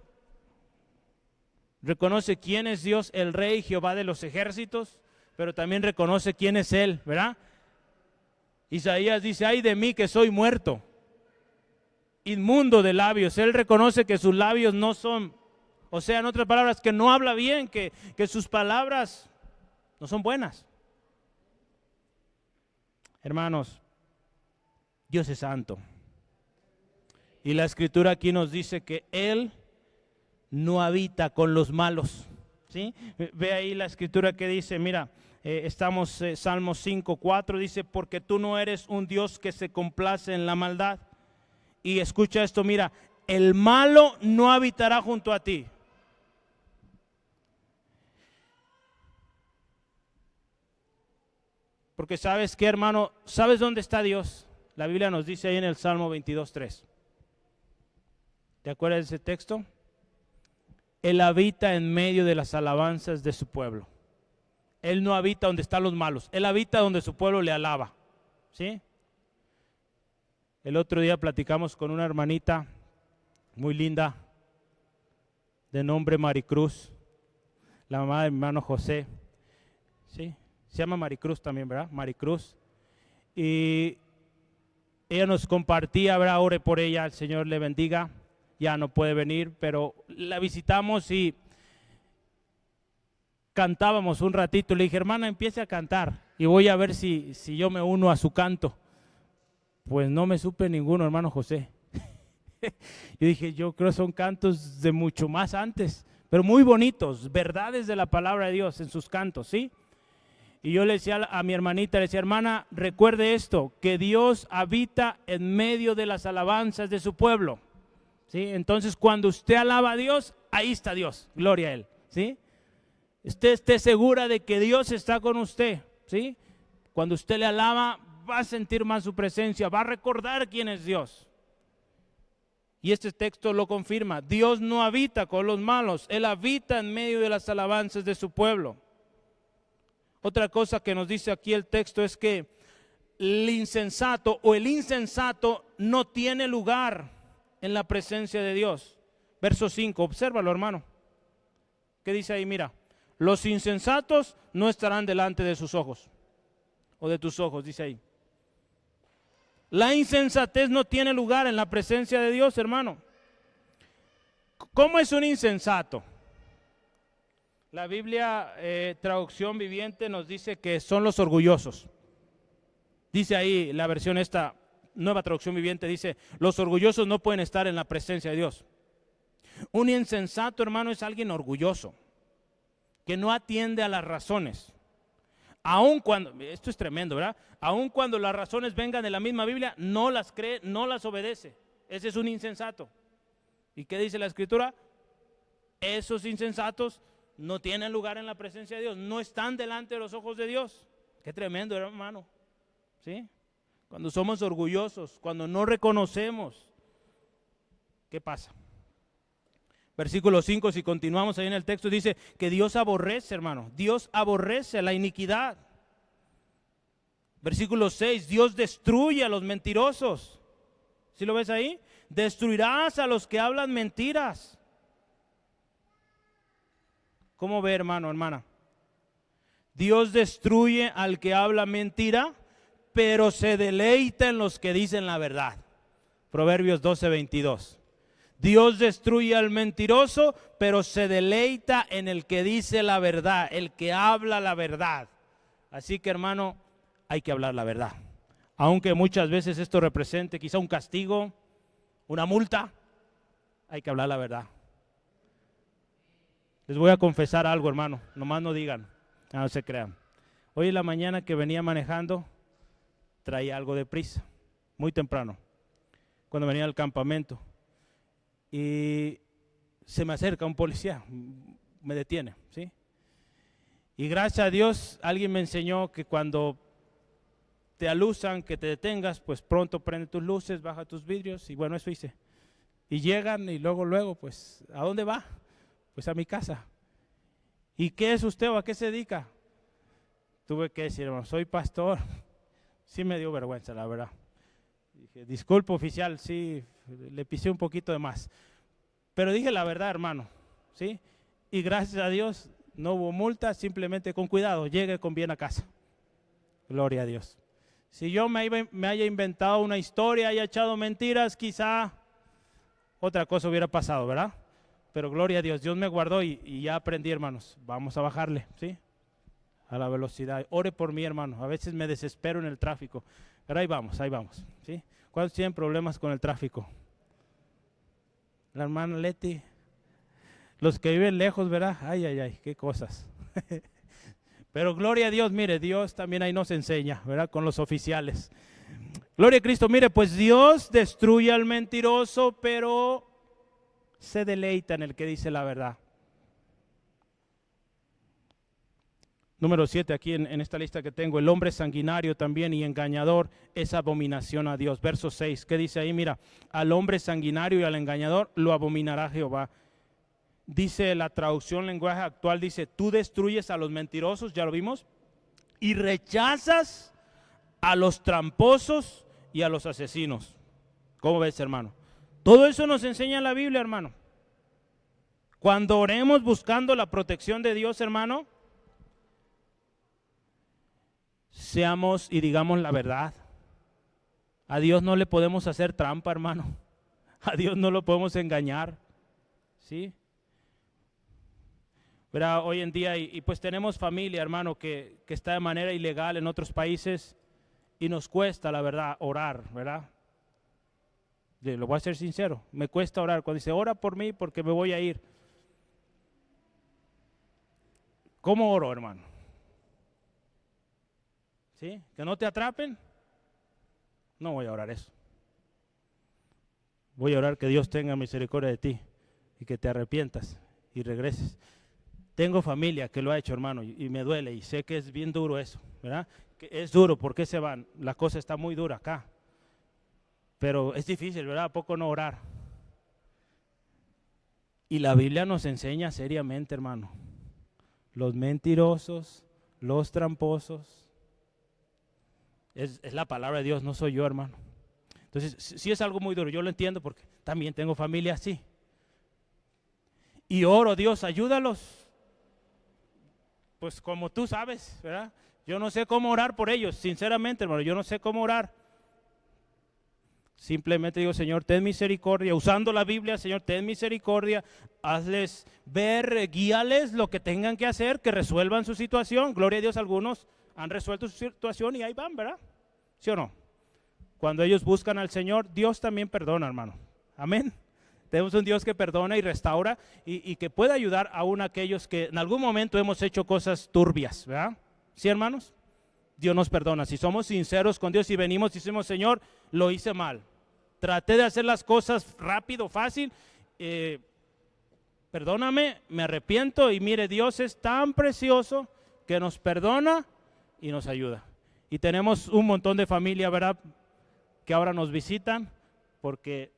Reconoce quién es Dios, el Rey, Jehová de los ejércitos, pero también reconoce quién es Él, ¿verdad? Isaías dice, ay de mí que soy muerto, inmundo de labios. Él reconoce que sus labios no son, o sea, en otras palabras, que no habla bien, que sus palabras no son buenas. Hermanos, Dios es santo. Y la escritura aquí nos dice que Él no habita con los malos, ¿sí? Ve ahí la escritura que dice, mira, estamos Salmo 5, 4, dice, porque tú no eres un Dios que se complace en la maldad. Y escucha esto, mira, el malo no habitará junto a ti. Porque ¿sabes qué, hermano? ¿Sabes dónde está Dios? La Biblia nos dice ahí en el Salmo 22:3. ¿Te acuerdas de ese texto? Él habita en medio de las alabanzas de su pueblo. Él no habita donde están los malos. Él habita donde su pueblo le alaba. ¿Sí? El otro día platicamos con una hermanita muy linda de nombre Maricruz, la mamá de mi hermano José. ¿Sí? Se llama Maricruz también, ¿verdad? Maricruz. Y ella nos compartía, ¿verdad? Ore por ella, el Señor le bendiga. Ya no puede venir, pero la visitamos y cantábamos un ratito. Le dije, hermana, empiece a cantar y voy a ver si yo me uno a su canto. Pues no me supe ninguno, hermano José. Yo dije, yo creo que son cantos de mucho más antes, pero muy bonitos, verdades de la palabra de Dios en sus cantos, ¿sí? Y yo le decía a mi hermanita, le decía, hermana, recuerde esto, que Dios habita en medio de las alabanzas de su pueblo, ¿sí? Entonces, cuando usted alaba a Dios, ahí está Dios, gloria a Él, ¿sí? Usted esté segura de que Dios está con usted, ¿sí? Cuando usted le alaba, va a sentir más su presencia, va a recordar quién es Dios. Y este texto lo confirma, Dios no habita con los malos, Él habita en medio de las alabanzas de su pueblo. Otra cosa que nos dice aquí el texto es que el insensato no tiene lugar en la presencia de Dios. Verso 5, obsérvalo, hermano. ¿Qué dice ahí? Mira, los insensatos no estarán delante de sus ojos, o de tus ojos, dice ahí. La insensatez no tiene lugar en la presencia de Dios, hermano. ¿Cómo es un insensato? La Biblia, traducción viviente, nos dice que son los orgullosos. Dice ahí la versión esta, nueva traducción viviente, dice, los orgullosos no pueden estar en la presencia de Dios. Un insensato, hermano, es alguien orgulloso, que no atiende a las razones. Aun cuando, esto es tremendo, ¿verdad? Aun cuando las razones vengan de la misma Biblia, no las cree, no las obedece. Ese es un insensato. ¿Y qué dice la Escritura? Esos insensatos no tienen lugar en la presencia de Dios, no están delante de los ojos de Dios. Qué tremendo, hermano. ¿Sí? Cuando somos orgullosos, cuando no reconocemos, ¿qué pasa? Versículo 5, si continuamos ahí en el texto, dice que Dios aborrece, hermano. Dios aborrece la iniquidad. Versículo 6, Dios destruye a los mentirosos. ¿Sí lo ves ahí? Destruirás a los que hablan mentiras. ¿Cómo ve, hermano, hermana? Dios destruye al que habla mentira, pero se deleita en los que dicen la verdad. Proverbios 12:22. Dios destruye al mentiroso, pero se deleita en el que dice la verdad, el que habla la verdad. Así que, hermano, hay que hablar la verdad. Aunque muchas veces esto represente quizá un castigo, una multa, hay que hablar la verdad. Les voy a confesar algo, hermano, nomás no digan, no se crean. Hoy en la mañana que venía manejando, traía algo de prisa, muy temprano, cuando venía al campamento. Y se me acerca un policía, me detiene, ¿sí? Y gracias a Dios, alguien me enseñó que cuando te alusan, que te detengas, pues pronto prende tus luces, baja tus vidrios, y bueno, eso hice. Y llegan y luego, pues, ¿a dónde va? Pues a mi casa. ¿Y qué es usted o a qué se dedica? Tuve que decir, hermano, soy pastor. Sí me dio vergüenza, la verdad. Dije, disculpe, oficial, sí, le pisé un poquito de más. Pero dije la verdad, hermano, ¿sí? Y gracias a Dios no hubo multa, simplemente con cuidado, llegue con bien a casa. Gloria a Dios. Si yo me haya inventado una historia, haya echado mentiras, quizá otra cosa hubiera pasado, ¿verdad? Pero gloria a Dios, Dios me guardó y ya aprendí, hermanos. Vamos a bajarle, ¿sí? A la velocidad. Ore por mí, hermano. A veces me desespero en el tráfico. Pero ahí vamos, ¿sí? ¿Cuántos tienen problemas con el tráfico? La hermana Leti. Los que viven lejos, ¿verdad? Ay, qué cosas. Pero gloria a Dios, mire, Dios también ahí nos enseña, ¿verdad? Con los oficiales. Gloria a Cristo, mire, pues Dios destruye al mentiroso, pero se deleita en el que dice la verdad. Número 7, aquí en esta lista que tengo, el hombre sanguinario también y engañador es abominación a Dios. Verso 6, ¿qué dice ahí? Mira, al hombre sanguinario y al engañador lo abominará Jehová. Dice la traducción lenguaje actual, dice, tú destruyes a los mentirosos, ya lo vimos, y rechazas a los tramposos y a los asesinos. ¿Cómo ves, hermano? Todo eso nos enseña la Biblia, hermano. Cuando oremos buscando la protección de Dios, hermano, seamos y digamos la verdad. A Dios no le podemos hacer trampa, hermano. A Dios no lo podemos engañar, ¿sí? ¿Verdad? Hoy en día, y pues tenemos familia, hermano, que está de manera ilegal en otros países y nos cuesta, la verdad, orar, ¿verdad? Lo voy a ser sincero, me cuesta orar. Cuando dice, ora por mí porque me voy a ir. ¿Cómo oro, hermano? ¿Sí? ¿Que no te atrapen? No voy a orar eso. Voy a orar que Dios tenga misericordia de ti y que te arrepientas y regreses. Tengo familia que lo ha hecho, hermano, y me duele y sé que es bien duro eso, ¿verdad? Que es duro, ¿por qué se van? La cosa está muy dura acá. Pero es difícil, ¿verdad? ¿A poco no orar? Y la Biblia nos enseña seriamente, hermano. Los mentirosos, los tramposos. Es la palabra de Dios, no soy yo, hermano. Entonces, sí es algo muy duro, yo lo entiendo porque también tengo familia así. Y oro, Dios, ayúdalos pues como tú sabes, ¿verdad? Yo no sé cómo orar por ellos, sinceramente, hermano, yo no sé cómo orar. Simplemente digo, Señor, ten misericordia, usando la Biblia, Señor, ten misericordia, hazles ver, guíales lo que tengan que hacer, que resuelvan su situación. Gloria a Dios, algunos han resuelto su situación y ahí van, ¿verdad? ¿Sí o no? Cuando ellos buscan al Señor, Dios también perdona, hermano. Amén. Tenemos un Dios que perdona y restaura y que puede ayudar aún a aquellos que en algún momento hemos hecho cosas turbias, ¿verdad? ¿Sí, hermanos? Dios nos perdona. Si somos sinceros con Dios y venimos y decimos, Señor, lo hice mal. Traté de hacer las cosas rápido, fácil. Perdóname, me arrepiento y mire, Dios es tan precioso que nos perdona y nos ayuda. Y tenemos un montón de familia, ¿verdad?, que ahora nos visitan porque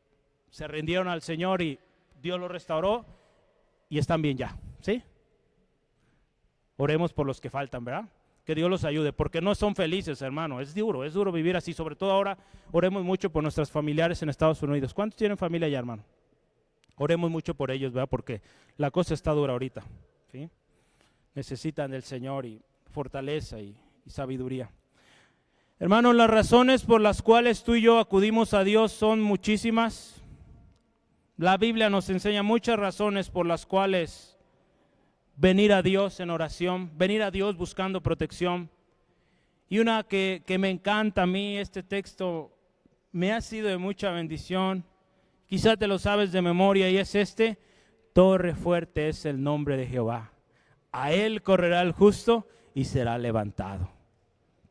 se rindieron al Señor y Dios los restauró y están bien ya, ¿sí? Oremos por los que faltan, ¿verdad? Que Dios los ayude, porque no son felices, hermano. Es duro vivir así. Sobre todo ahora, oremos mucho por nuestros familiares en Estados Unidos. ¿Cuántos tienen familia allá, hermano? Oremos mucho por ellos, ¿verdad? Porque la cosa está dura ahorita, ¿sí? Necesitan del Señor y fortaleza y sabiduría. Hermanos, las razones por las cuales tú y yo acudimos a Dios son muchísimas. La Biblia nos enseña muchas razones por las cuales venir a Dios en oración, venir a Dios buscando protección. Y una que me encanta a mí, este texto me ha sido de mucha bendición. Quizás te lo sabes de memoria y es este: torre fuerte es el nombre de Jehová. A él correrá el justo y será levantado.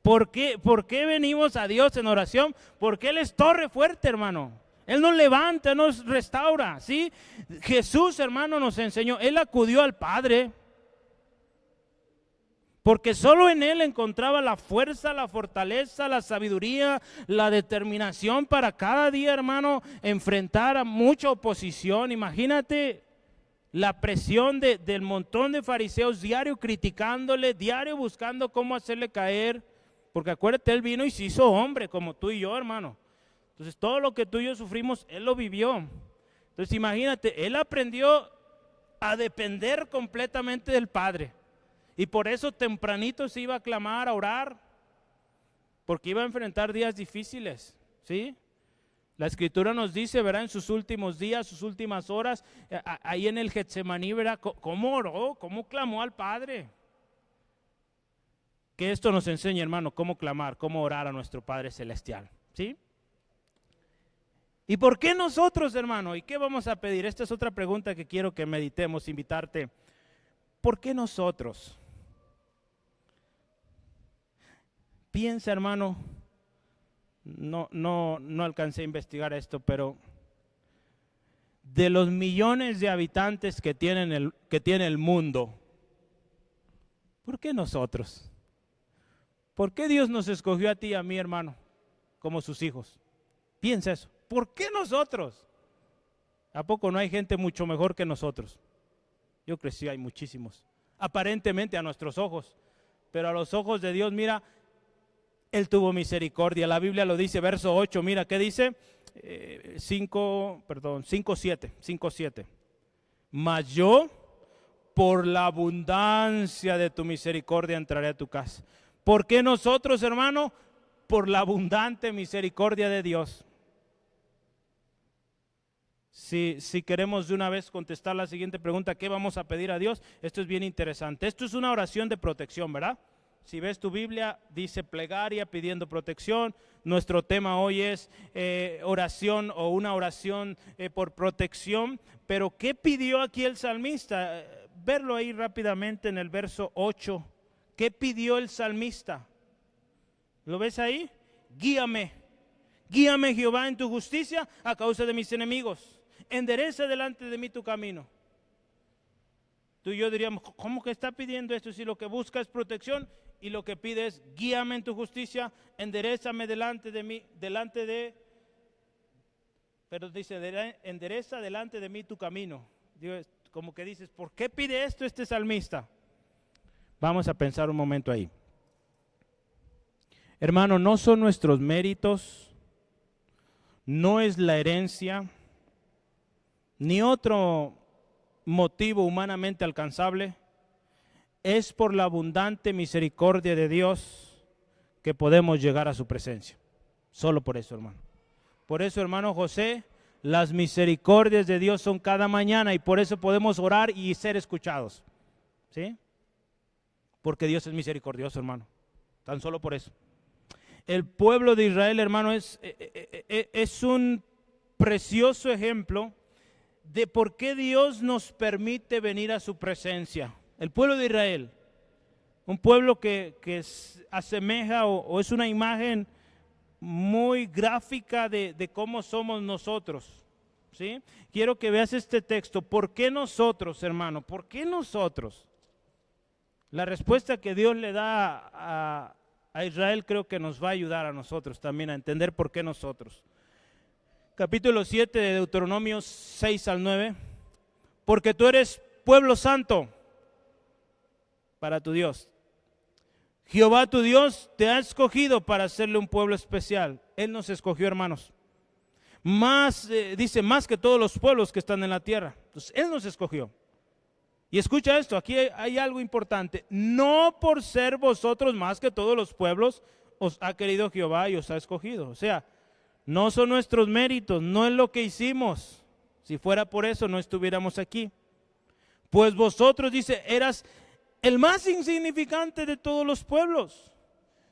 ¿Por qué venimos a Dios en oración? Porque Él es torre fuerte, hermano. Él nos levanta, nos restaura, ¿sí? Jesús, hermano, nos enseñó. Él acudió al Padre porque solo en Él encontraba la fuerza, la fortaleza, la sabiduría, la determinación para cada día, hermano, enfrentar a mucha oposición. Imagínate la presión del montón de fariseos diario criticándole, diario buscando cómo hacerle caer. Porque acuérdate, Él vino y se hizo hombre como tú y yo, hermano. Entonces todo lo que tú y yo sufrimos, Él lo vivió. Entonces imagínate, Él aprendió a depender completamente del Padre. Y por eso tempranito se iba a clamar, a orar, porque iba a enfrentar días difíciles, ¿sí? La Escritura nos dice, ¿verdad?, en sus últimos días, sus últimas horas, ahí en el Getsemaní, ¿verdad?, cómo oró, cómo clamó al Padre. Que esto nos enseña, hermano, cómo clamar, cómo orar a nuestro Padre Celestial, ¿sí? ¿Y por qué nosotros, hermano? ¿Y qué vamos a pedir? Esta es otra pregunta que quiero que meditemos, invitarte. ¿Por qué nosotros? Piensa, hermano, no alcancé a investigar esto, pero de los millones de habitantes que tiene el mundo, ¿por qué nosotros? ¿Por qué Dios nos escogió a ti y a mí, hermano, como sus hijos? Piensa eso. ¿Por qué nosotros? ¿A poco no hay gente mucho mejor que nosotros? Yo creo que sí hay muchísimos. Aparentemente a nuestros ojos. Pero a los ojos de Dios, mira, Él tuvo misericordia. La Biblia lo dice, verso 8, mira, ¿qué dice? 5:7. Mas yo, por la abundancia de tu misericordia, entraré a tu casa. ¿Por qué nosotros, hermano? Por la abundante misericordia de Dios. Si queremos de una vez contestar la siguiente pregunta, ¿qué vamos a pedir a Dios? Esto es bien interesante. Esto es una oración de protección, ¿verdad? Si ves tu Biblia, dice plegaria pidiendo protección. Nuestro tema hoy es oración o una oración por protección. Pero ¿qué pidió aquí el salmista? Verlo ahí rápidamente en el verso 8. ¿Qué pidió el salmista? ¿Lo ves ahí? Guíame Jehová en tu justicia a causa de mis enemigos. Endereza delante de mí tu camino. Tú y yo diríamos, ¿cómo que está pidiendo esto? Si lo que busca es protección y lo que pide es guíame en tu justicia, enderezame delante de mí, pero dice, endereza delante de mí tu camino. Dios, como que dices, ¿por qué pide esto este salmista? Vamos a pensar un momento ahí. Hermano, no son nuestros méritos, no es la herencia, ni otro motivo humanamente alcanzable es por la abundante misericordia de Dios que podemos llegar a su presencia. Solo por eso, hermano. Por eso, hermano José, las misericordias de Dios son cada mañana y por eso podemos orar y ser escuchados. ¿Sí? Porque Dios es misericordioso, hermano. Tan solo por eso. El pueblo de Israel, hermano, es un precioso ejemplo de por qué Dios nos permite venir a su presencia. El pueblo de Israel, un pueblo que asemeja o es una imagen muy gráfica de cómo somos nosotros. ¿Sí? Quiero que veas este texto. ¿Por qué nosotros, hermano? ¿Por qué nosotros? La respuesta que Dios le da a Israel creo que nos va a ayudar a nosotros también a entender por qué nosotros. Capítulo 7 de Deuteronomio 6 al 9. Porque tú eres pueblo santo para tu Dios. Jehová tu Dios te ha escogido para hacerle un pueblo especial. Él nos escogió, hermanos. Dice, más que todos los pueblos que están en la tierra. Entonces, Él nos escogió. Y escucha esto, aquí hay algo importante. No por ser vosotros más que todos los pueblos, os ha querido Jehová y os ha escogido. O sea, no son nuestros méritos, no es lo que hicimos. Si fuera por eso, no estuviéramos aquí. Pues vosotros, dice, eras el más insignificante de todos los pueblos,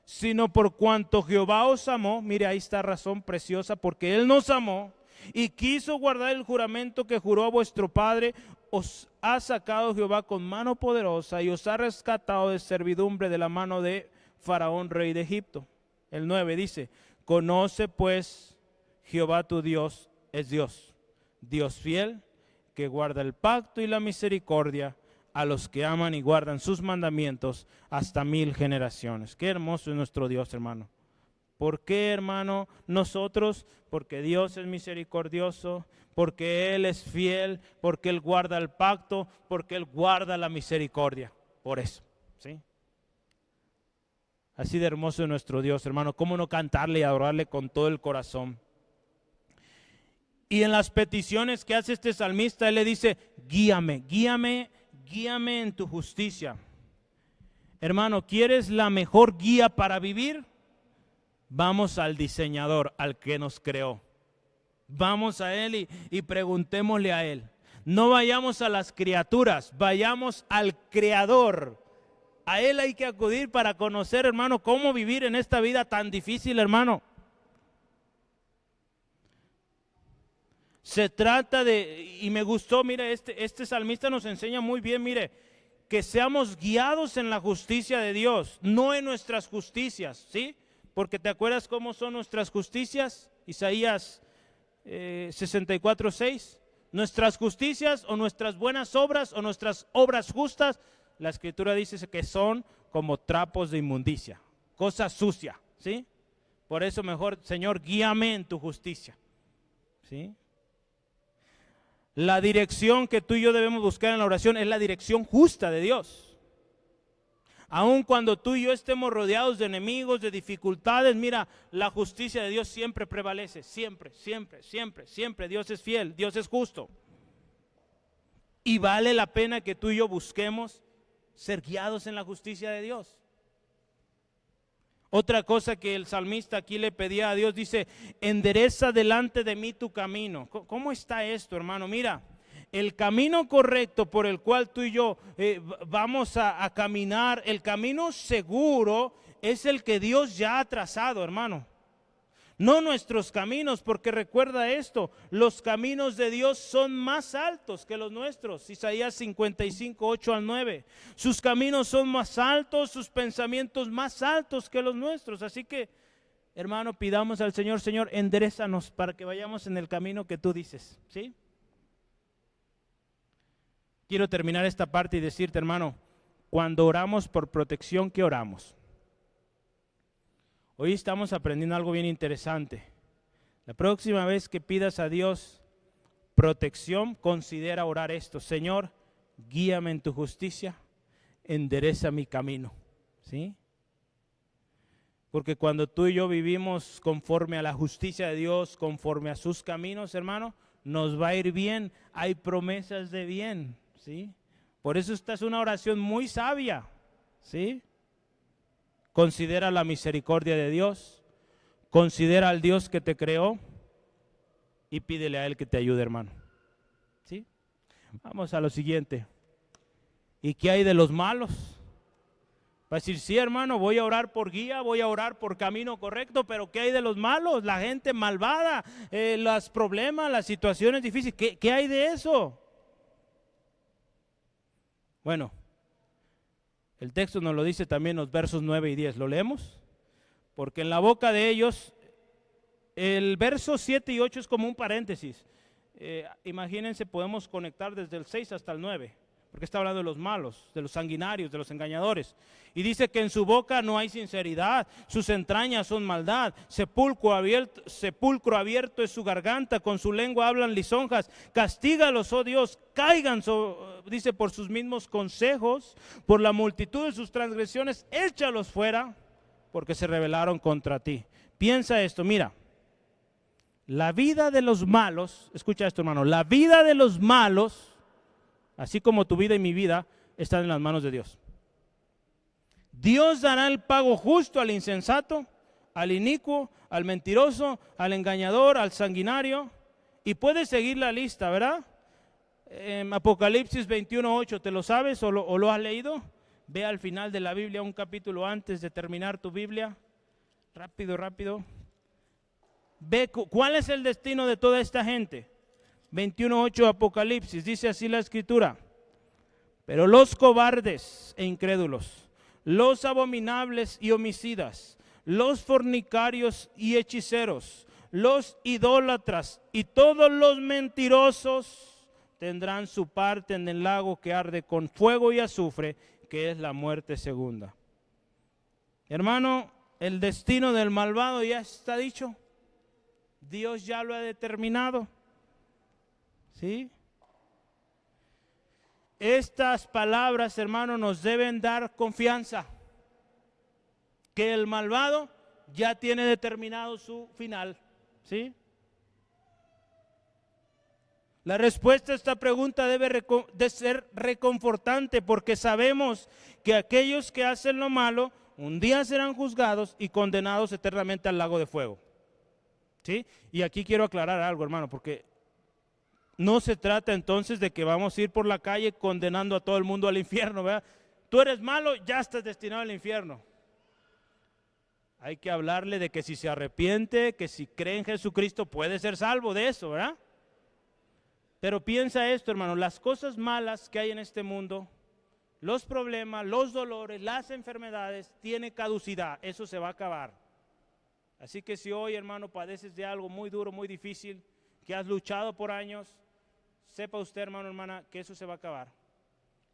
sino por cuanto Jehová os amó. Mire, ahí está razón preciosa, porque Él nos amó y quiso guardar el juramento que juró a vuestro padre. Os ha sacado Jehová con mano poderosa y os ha rescatado de servidumbre de la mano de Faraón, rey de Egipto. El 9 dice, conoce pues Jehová tu Dios es Dios, Dios fiel, que guarda el pacto y la misericordia a los que aman y guardan sus mandamientos hasta 1000 generaciones. Qué hermoso es nuestro Dios, hermano. ¿Por qué, hermano? Nosotros, porque Dios es misericordioso, porque Él es fiel, porque Él guarda el pacto, porque Él guarda la misericordia. Por eso, ¿sí? Así de hermoso es nuestro Dios, hermano. ¿Cómo no cantarle y adorarle con todo el corazón? Y en las peticiones que hace este salmista, él le dice, guíame, guíame, guíame en tu justicia. Hermano, ¿quieres la mejor guía para vivir? Vamos al diseñador, al que nos creó. Vamos a Él y preguntémosle a Él. No vayamos a las criaturas, vayamos al Creador. A Él hay que acudir para conocer, hermano, cómo vivir en esta vida tan difícil, hermano. Se trata de, y me gustó, mire, este salmista nos enseña muy bien, mire, que seamos guiados en la justicia de Dios, no en nuestras justicias, ¿sí? Porque ¿te acuerdas cómo son nuestras justicias? Isaías 64:6. Nuestras justicias o nuestras buenas obras o nuestras obras justas, la Escritura dice que son como trapos de inmundicia, cosa sucia, ¿sí? Por eso mejor, Señor, guíame en tu justicia, ¿sí? La dirección que tú y yo debemos buscar en la oración es la dirección justa de Dios. Aun cuando tú y yo estemos rodeados de enemigos, de dificultades, mira, la justicia de Dios siempre prevalece, siempre, siempre, siempre, siempre. Dios es fiel, Dios es justo. Y vale la pena que tú y yo busquemos ser guiados en la justicia de Dios. Otra cosa que el salmista aquí le pedía a Dios, dice, endereza delante de mí tu camino. ¿Cómo está esto, hermano? Mira, el camino correcto por el cual tú y yo vamos a caminar, el camino seguro es el que Dios ya ha trazado, hermano. No nuestros caminos, porque recuerda esto, los caminos de Dios son más altos que los nuestros. Isaías 55:8 al 9. Sus caminos son más altos, sus pensamientos más altos que los nuestros. Así que, hermano, pidamos al Señor, Señor, enderézanos para que vayamos en el camino que tú dices, ¿sí? Quiero terminar esta parte y decirte, hermano, cuando oramos por protección, ¿qué oramos? Hoy estamos aprendiendo algo bien interesante. La próxima vez que pidas a Dios protección, considera orar esto. Señor, guíame en tu justicia, endereza mi camino, ¿sí? Porque cuando tú y yo vivimos conforme a la justicia de Dios, conforme a sus caminos, hermano, nos va a ir bien. Hay promesas de bien, ¿sí? Por eso esta es una oración muy sabia, ¿sí? Considera la misericordia de Dios, considera al Dios que te creó y pídele a Él que te ayude, hermano. ¿Sí? Vamos a lo siguiente. ¿Y qué hay de los malos? Va a decir, sí, hermano, voy a orar por guía, voy a orar por camino correcto, pero ¿qué hay de los malos? La gente malvada, los problemas, las situaciones difíciles, ¿qué hay de eso? Bueno, el texto nos lo dice también en los versos 9 y 10. ¿Lo leemos? Porque en la boca de ellos, el verso 7 y 8 es como un paréntesis. Imagínense, podemos conectar desde el 6 hasta el 9. Porque está hablando de los malos, de los sanguinarios, de los engañadores. Y dice que en su boca no hay sinceridad, sus entrañas son maldad, sepulcro abierto es su garganta, con su lengua hablan lisonjas. Castígalos, oh Dios, caigan, dice, por sus mismos consejos, por la multitud de sus transgresiones, échalos fuera, porque se rebelaron contra ti. Piensa esto, mira, la vida de los malos, escucha esto, hermano, la vida de los malos, así como tu vida y mi vida, están en las manos de Dios. Dios dará el pago justo al insensato, al inicuo, al mentiroso, al engañador, al sanguinario. Y puedes seguir la lista, ¿verdad? Apocalipsis 21:8, ¿te lo sabes o lo has leído? Ve al final de la Biblia, un capítulo antes de terminar tu Biblia. Rápido, rápido. Ve cuál es el destino de toda esta gente. 21:8 Apocalipsis, dice así la escritura: pero los cobardes e incrédulos, los abominables y homicidas, los fornicarios y hechiceros, los idólatras y todos los mentirosos tendrán su parte en el lago que arde con fuego y azufre, que es la muerte segunda. Hermano, el destino del malvado ya está dicho. Dios ya lo ha determinado. ¿Sí? Estas palabras, hermano, nos deben dar confianza que el malvado ya tiene determinado su final. ¿Sí? La respuesta a esta pregunta debe de ser reconfortante, porque sabemos que aquellos que hacen lo malo un día serán juzgados y condenados eternamente al lago de fuego. ¿Sí? Y aquí quiero aclarar algo, hermano, porque no se trata entonces de que vamos a ir por la calle condenando a todo el mundo al infierno, ¿verdad? Tú eres malo, ya estás destinado al infierno. Hay que hablarle de que si se arrepiente, que si cree en Jesucristo puede ser salvo de eso, ¿verdad? Pero piensa esto, hermano, las cosas malas que hay en este mundo, los problemas, los dolores, las enfermedades, tiene caducidad, eso se va a acabar. Así que si hoy, hermano, padeces de algo muy duro, muy difícil, que has luchado por años, sepa usted, hermano, hermana, que eso se va a acabar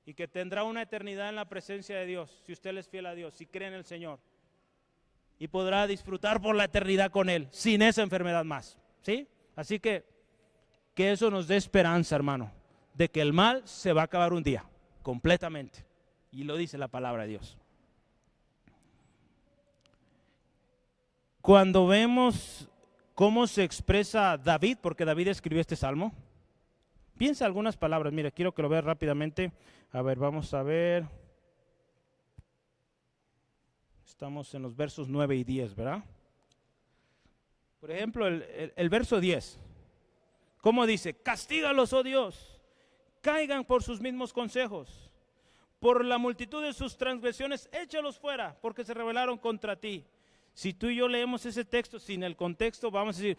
y que tendrá una eternidad en la presencia de Dios, si usted le es fiel a Dios, si cree en el Señor, y podrá disfrutar por la eternidad con Él, sin esa enfermedad más, ¿sí? Así que eso nos dé esperanza, hermano, de que el mal se va a acabar un día, completamente, y lo dice la palabra de Dios. Cuando vemos cómo se expresa David, porque David escribió este salmo, piensa algunas palabras. Mira, quiero que lo veas rápidamente. A ver, vamos a ver. Estamos en los versos 9 y 10, ¿verdad? Por ejemplo, el verso 10. ¿Cómo dice? Castígalos, oh Dios, caigan por sus mismos consejos. Por la multitud de sus transgresiones, échalos fuera, porque se rebelaron contra ti. Si tú y yo leemos ese texto sin el contexto, vamos a decir,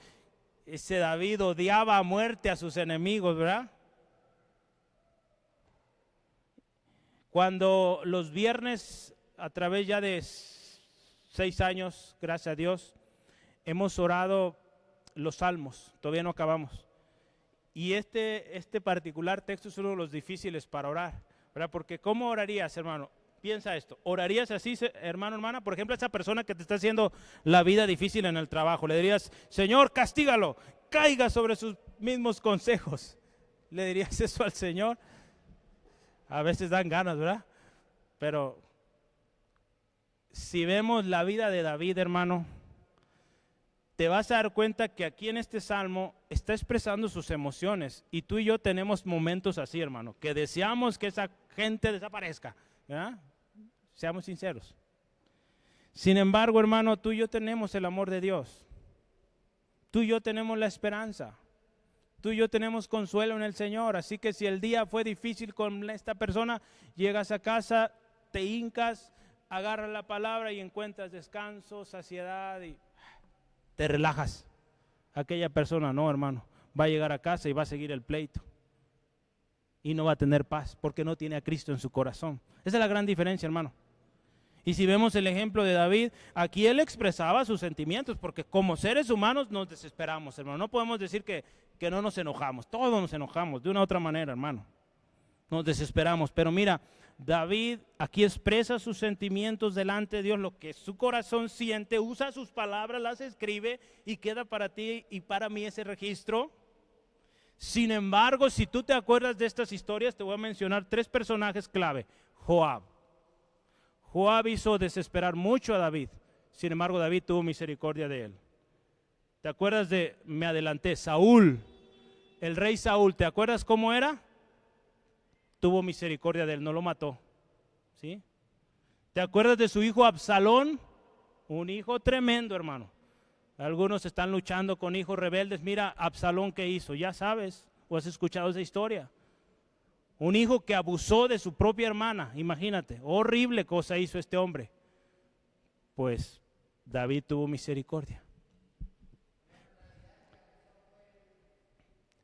ese David odiaba a muerte a sus enemigos, ¿verdad? Cuando los viernes, a través ya de 6 años, gracias a Dios, hemos orado los salmos, todavía no acabamos. Y este particular texto es uno de los difíciles para orar, ¿verdad? Porque ¿cómo orarías, hermano? Piensa esto, ¿orarías así, hermano, hermana? Por ejemplo, a esa persona que te está haciendo la vida difícil en el trabajo, le dirías, Señor, castígalo, caiga sobre sus mismos consejos. ¿Le dirías eso al Señor? A veces dan ganas, ¿verdad? Pero si vemos la vida de David, hermano, te vas a dar cuenta que aquí en este salmo está expresando sus emociones. Y tú y yo tenemos momentos así, hermano, que deseamos que esa gente desaparezca, ¿verdad? Seamos sinceros. Sin embargo, hermano, tú y yo tenemos el amor de Dios. Tú y yo tenemos la esperanza. Tú y yo tenemos consuelo en el Señor. Así que si el día fue difícil con esta persona, llegas a casa, te hincas, agarras la palabra y encuentras descanso, saciedad y te relajas. Aquella persona no, hermano, va a llegar a casa y va a seguir el pleito. Y no va a tener paz porque no tiene a Cristo en su corazón. Esa es la gran diferencia, hermano. Y si vemos el ejemplo de David, aquí él expresaba sus sentimientos, porque como seres humanos nos desesperamos, hermano. No podemos decir que no nos enojamos, todos nos enojamos de una u otra manera, hermano. Nos desesperamos, pero mira, David aquí expresa sus sentimientos delante de Dios, lo que su corazón siente, usa sus palabras, las escribe y queda para ti y para mí ese registro. Sin embargo, si tú te acuerdas de estas historias, te voy a mencionar 3 personajes clave. Joab. Joab hizo desesperar mucho a David, sin embargo David tuvo misericordia de él. ¿Te acuerdas me adelanté, Saúl, el rey Saúl, ¿te acuerdas cómo era? Tuvo misericordia de él, no lo mató, ¿sí? ¿Te acuerdas de su hijo Absalón? Un hijo tremendo, hermano. Algunos están luchando con hijos rebeldes. Mira, Absalón, ¿qué hizo? Ya sabes, o has escuchado esa historia. Un hijo que abusó de su propia hermana, imagínate, horrible cosa hizo este hombre. Pues David tuvo misericordia.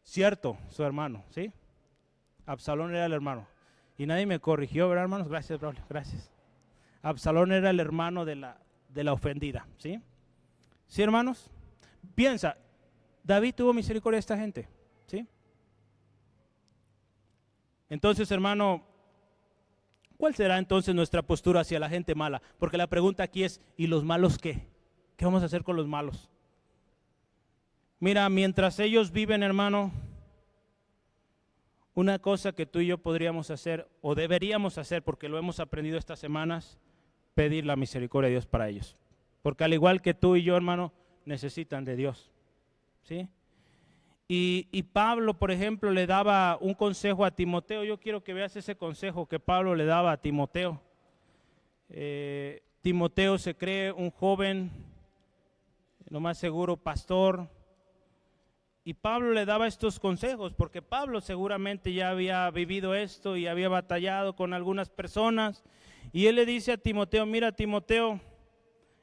Cierto, su hermano, ¿sí? Absalón era el hermano. Y nadie me corrigió, ¿verdad, hermanos? Gracias, Braulio, gracias. Absalón era el hermano de la ofendida, ¿sí? ¿Sí, hermanos? Piensa, David tuvo misericordia de esta gente, ¿sí? Entonces, hermano, ¿cuál será entonces nuestra postura hacia la gente mala? Porque la pregunta aquí es, ¿y los malos qué? ¿Qué vamos a hacer con los malos? Mira, mientras ellos viven, hermano, una cosa que tú y yo podríamos hacer, o deberíamos hacer, porque lo hemos aprendido estas semanas, pedir la misericordia de Dios para ellos. Porque al igual que tú y yo, hermano, necesitan de Dios, ¿sí? Y Pablo, por ejemplo, le daba un consejo a Timoteo. Yo quiero que veas ese consejo que Pablo le daba a Timoteo. Timoteo se cree un joven, lo más seguro, pastor. Y Pablo le daba estos consejos, porque Pablo seguramente ya había vivido esto y había batallado con algunas personas. Y él le dice a Timoteo, mira Timoteo,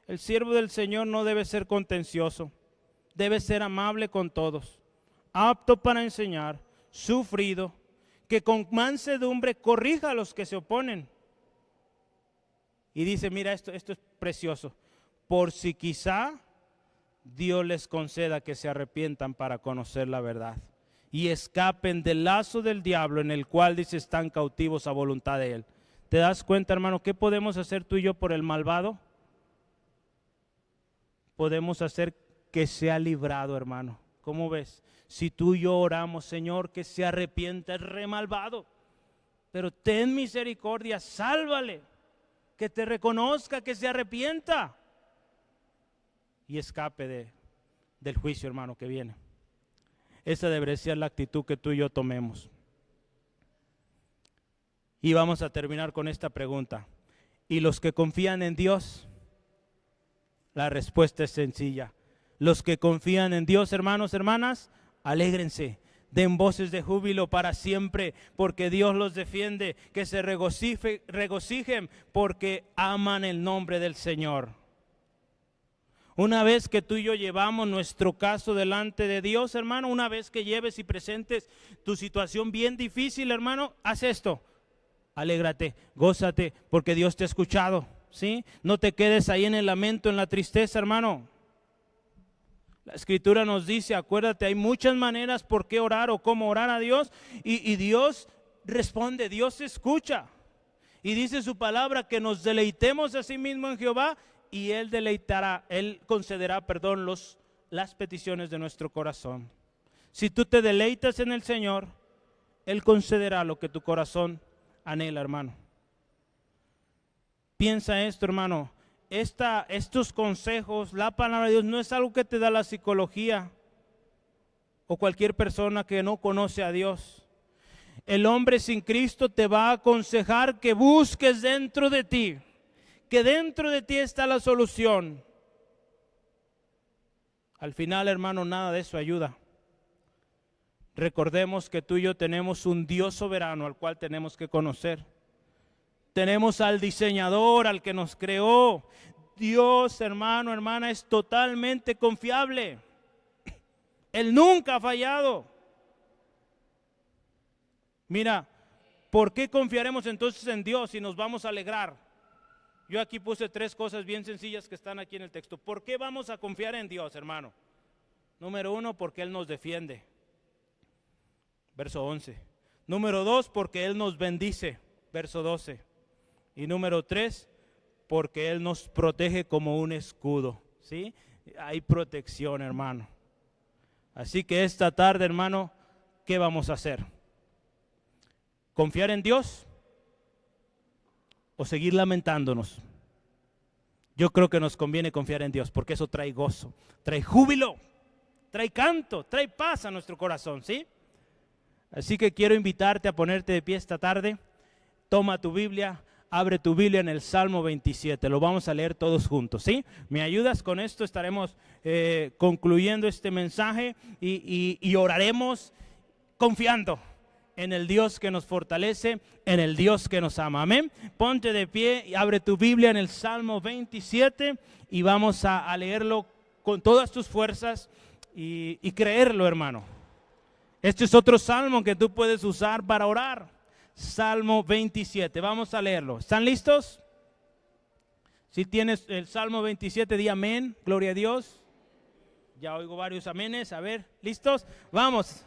el siervo del Señor no debe ser contencioso, debe ser amable con todos, apto para enseñar, sufrido, que con mansedumbre corrija a los que se oponen. Y dice, mira, esto es precioso, por si quizá Dios les conceda que se arrepientan para conocer la verdad y escapen del lazo del diablo en el cual dice están cautivos a voluntad de él. ¿Te das cuenta, hermano, qué podemos hacer tú y yo por el malvado? Podemos hacer que sea librado, hermano. ¿Cómo ves? Si tú y yo oramos, Señor, que se arrepienta el re malvado, pero ten misericordia, sálvale, que te reconozca, que se arrepienta y escape del juicio, hermano, que viene. Esa debería ser la actitud que tú y yo tomemos. Y vamos a terminar con esta pregunta. ¿Y los que confían en Dios? La respuesta es sencilla. Los que confían en Dios, hermanos, hermanas, alégrense, den voces de júbilo para siempre, porque Dios los defiende, que se regocijen porque aman el nombre del Señor. Una vez que tú y yo llevamos nuestro caso delante de Dios, hermano, una vez que lleves y presentes tu situación bien difícil, hermano, haz esto. Alégrate, gózate, porque Dios te ha escuchado, ¿sí? No te quedes ahí en el lamento, en la tristeza, hermano. La Escritura nos dice, acuérdate, hay muchas maneras por qué orar o cómo orar a Dios, y Dios responde, Dios escucha. Y dice su palabra que nos deleitemos a sí mismo en Jehová, y Él concederá las peticiones de nuestro corazón. Si tú te deleitas en el Señor, Él concederá lo que tu corazón anhela, hermano. Piensa esto, hermano, estos consejos, la palabra de Dios, no es algo que te da la psicología o cualquier persona que no conoce a Dios. El hombre sin Cristo te va a aconsejar que busques dentro de ti, que dentro de ti está la solución. Al final, hermano, nada de eso ayuda. Recordemos que tú y yo tenemos un Dios soberano al cual tenemos que conocer. Tenemos al diseñador, al que nos creó. Dios, hermano, hermana, es totalmente confiable. Él nunca ha fallado. Mira, ¿por qué confiaremos entonces en Dios y nos vamos a alegrar? Yo aquí puse 3 cosas bien sencillas que están aquí en el texto. ¿Por qué vamos a confiar en Dios, hermano? Número 1, porque Él nos defiende. Verso 11. Número 2, porque Él nos bendice. Verso 12. Y número 3, porque Él nos protege como un escudo. ¿Sí? Hay protección, hermano. Así que esta tarde, hermano, ¿qué vamos a hacer? ¿Confiar en Dios o seguir lamentándonos? Yo creo que nos conviene confiar en Dios, porque eso trae gozo, trae júbilo, trae canto, trae paz a nuestro corazón, ¿sí? Así que quiero invitarte a ponerte de pie esta tarde. Toma tu Biblia, abre tu Biblia en el Salmo 27. Lo vamos a leer todos juntos, ¿sí? ¿Me ayudas con esto? Estaremos concluyendo este mensaje y oraremos confiando en el Dios que nos fortalece, en el Dios que nos ama. Amén. Ponte de pie y abre tu Biblia en el Salmo 27 y vamos a leerlo con todas tus fuerzas y creerlo, hermano. Este es otro salmo que tú puedes usar para orar. Salmo 27. Vamos a leerlo. ¿Están listos? Si tienes el Salmo 27, di amén. Gloria a Dios. Ya oigo varios amenes. A ver, ¿listos? Vamos.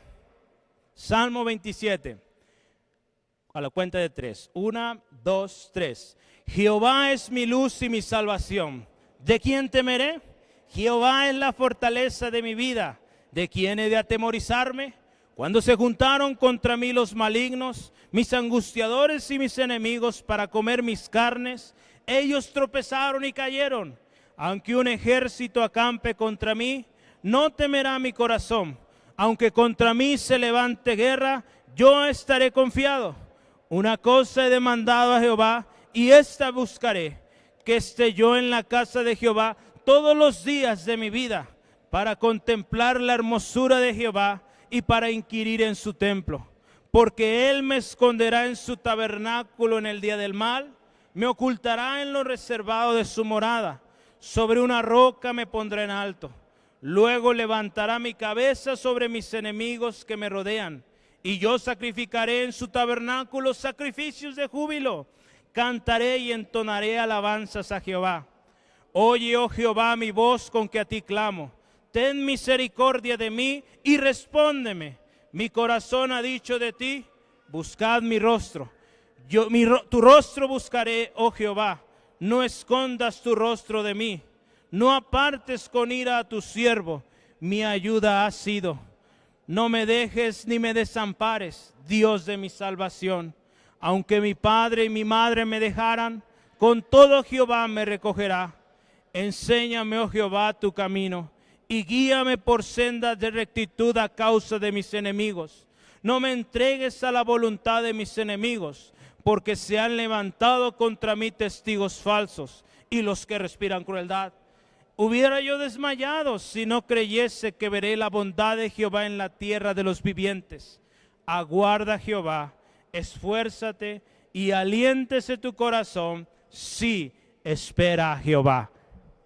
Salmo 27. A la cuenta de 3. 1, 2, 3. Jehová es mi luz y mi salvación. ¿De quién temeré? Jehová es la fortaleza de mi vida. ¿De quién he de atemorizarme? Cuando se juntaron contra mí los malignos, mis angustiadores y mis enemigos para comer mis carnes, ellos tropezaron y cayeron. Aunque un ejército acampe contra mí, no temerá mi corazón. Aunque contra mí se levante guerra, yo estaré confiado. Una cosa he demandado a Jehová, y esta buscaré, que esté yo en la casa de Jehová todos los días de mi vida, para contemplar la hermosura de Jehová y para inquirir en su templo. Porque Él me esconderá en su tabernáculo en el día del mal, me ocultará en lo reservado de su morada. Sobre una roca me pondrá en alto. Luego levantará mi cabeza sobre mis enemigos que me rodean, y yo sacrificaré en su tabernáculo sacrificios de júbilo. Cantaré y entonaré alabanzas a Jehová. Oye, oh Jehová, mi voz con que a ti clamo. Ten misericordia de mí y respóndeme. Mi corazón ha dicho de ti, buscad mi rostro. Tu rostro buscaré, oh Jehová. No escondas tu rostro de mí. No apartes con ira a tu siervo. Mi ayuda ha sido. No me dejes ni me desampares, Dios de mi salvación. Aunque mi padre y mi madre me dejaran, con todo Jehová me recogerá. Enséñame, oh Jehová, tu camino, y guíame por sendas de rectitud a causa de mis enemigos. No me entregues a la voluntad de mis enemigos, porque se han levantado contra mí testigos falsos y los que respiran crueldad. Hubiera yo desmayado si no creyese que veré la bondad de Jehová en la tierra de los vivientes. Aguarda Jehová, esfuérzate y aliéntese tu corazón. Sí, espera a Jehová.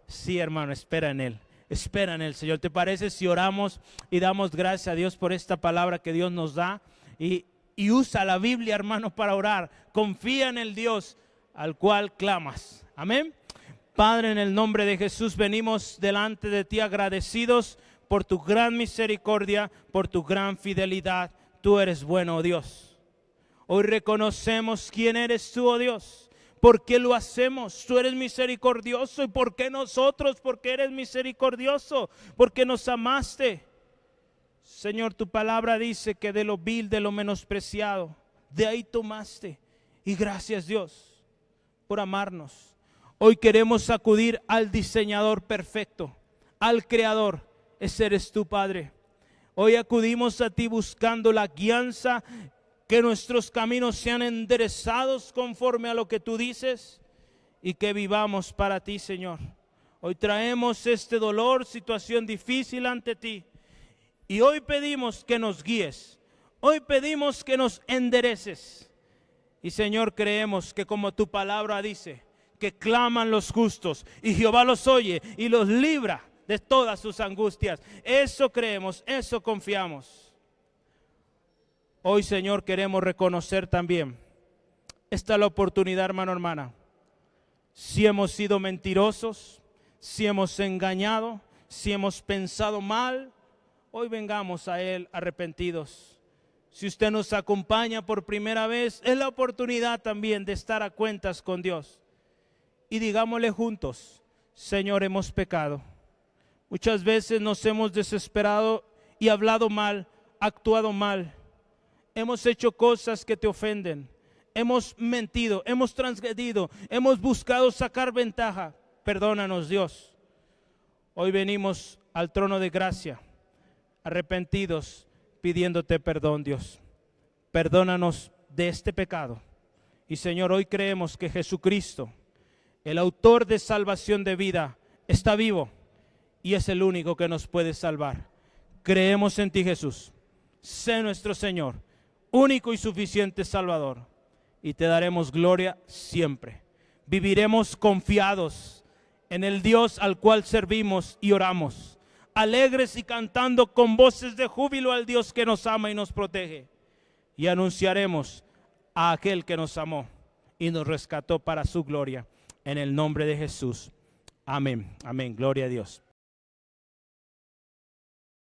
Sí, hermano, espera en Él. Espera en el Señor. ¿Te parece si oramos y damos gracias a Dios por esta palabra que Dios nos da? Y usa la Biblia, hermano, para orar. Confía en el Dios al cual clamas. Amén. Padre, en el nombre de Jesús venimos delante de ti agradecidos por tu gran misericordia, por tu gran fidelidad. Tú eres bueno, oh Dios. Hoy reconocemos quién eres tú, oh Dios. ¿Por qué lo hacemos? Tú eres misericordioso. ¿Y por qué nosotros? Porque eres misericordioso. Porque nos amaste. Señor, tu palabra dice que de lo vil, de lo menospreciado, de ahí tomaste. Y gracias, Dios, por amarnos. Hoy queremos acudir al diseñador perfecto, al creador. Ese eres tú, Padre. Hoy acudimos a ti buscando la guianza, que nuestros caminos sean enderezados conforme a lo que tú dices y que vivamos para ti, Señor. Hoy traemos este dolor, situación difícil ante ti, y hoy pedimos que nos guíes. Hoy pedimos que nos endereces. Y Señor, creemos que como tu palabra dice, que claman los justos y Jehová los oye y los libra de todas sus angustias. Eso creemos, eso confiamos. Hoy, Señor, queremos reconocer también, esta es la oportunidad, hermano, hermana. Si hemos sido mentirosos, si hemos engañado, si hemos pensado mal, hoy vengamos a Él arrepentidos. Si usted nos acompaña por primera vez, es la oportunidad también de estar a cuentas con Dios. Y digámosle juntos, Señor, hemos pecado. Muchas veces nos hemos desesperado y hablado mal, actuado mal. Hemos hecho cosas que te ofenden. Hemos mentido, hemos transgredido, hemos buscado sacar ventaja. Perdónanos, Dios. Hoy venimos al trono de gracia, arrepentidos, pidiéndote perdón, Dios. Perdónanos de este pecado. Y Señor, hoy creemos que Jesucristo, el autor de salvación de vida, está vivo y es el único que nos puede salvar. Creemos en ti, Jesús. Sé nuestro Señor, único y suficiente Salvador, y te daremos gloria siempre. Viviremos confiados en el Dios al cual servimos y oramos, alegres y cantando con voces de júbilo al Dios que nos ama y nos protege. Y anunciaremos a aquel que nos amó y nos rescató para su gloria. En el nombre de Jesús. Amén. Amén. Gloria a Dios.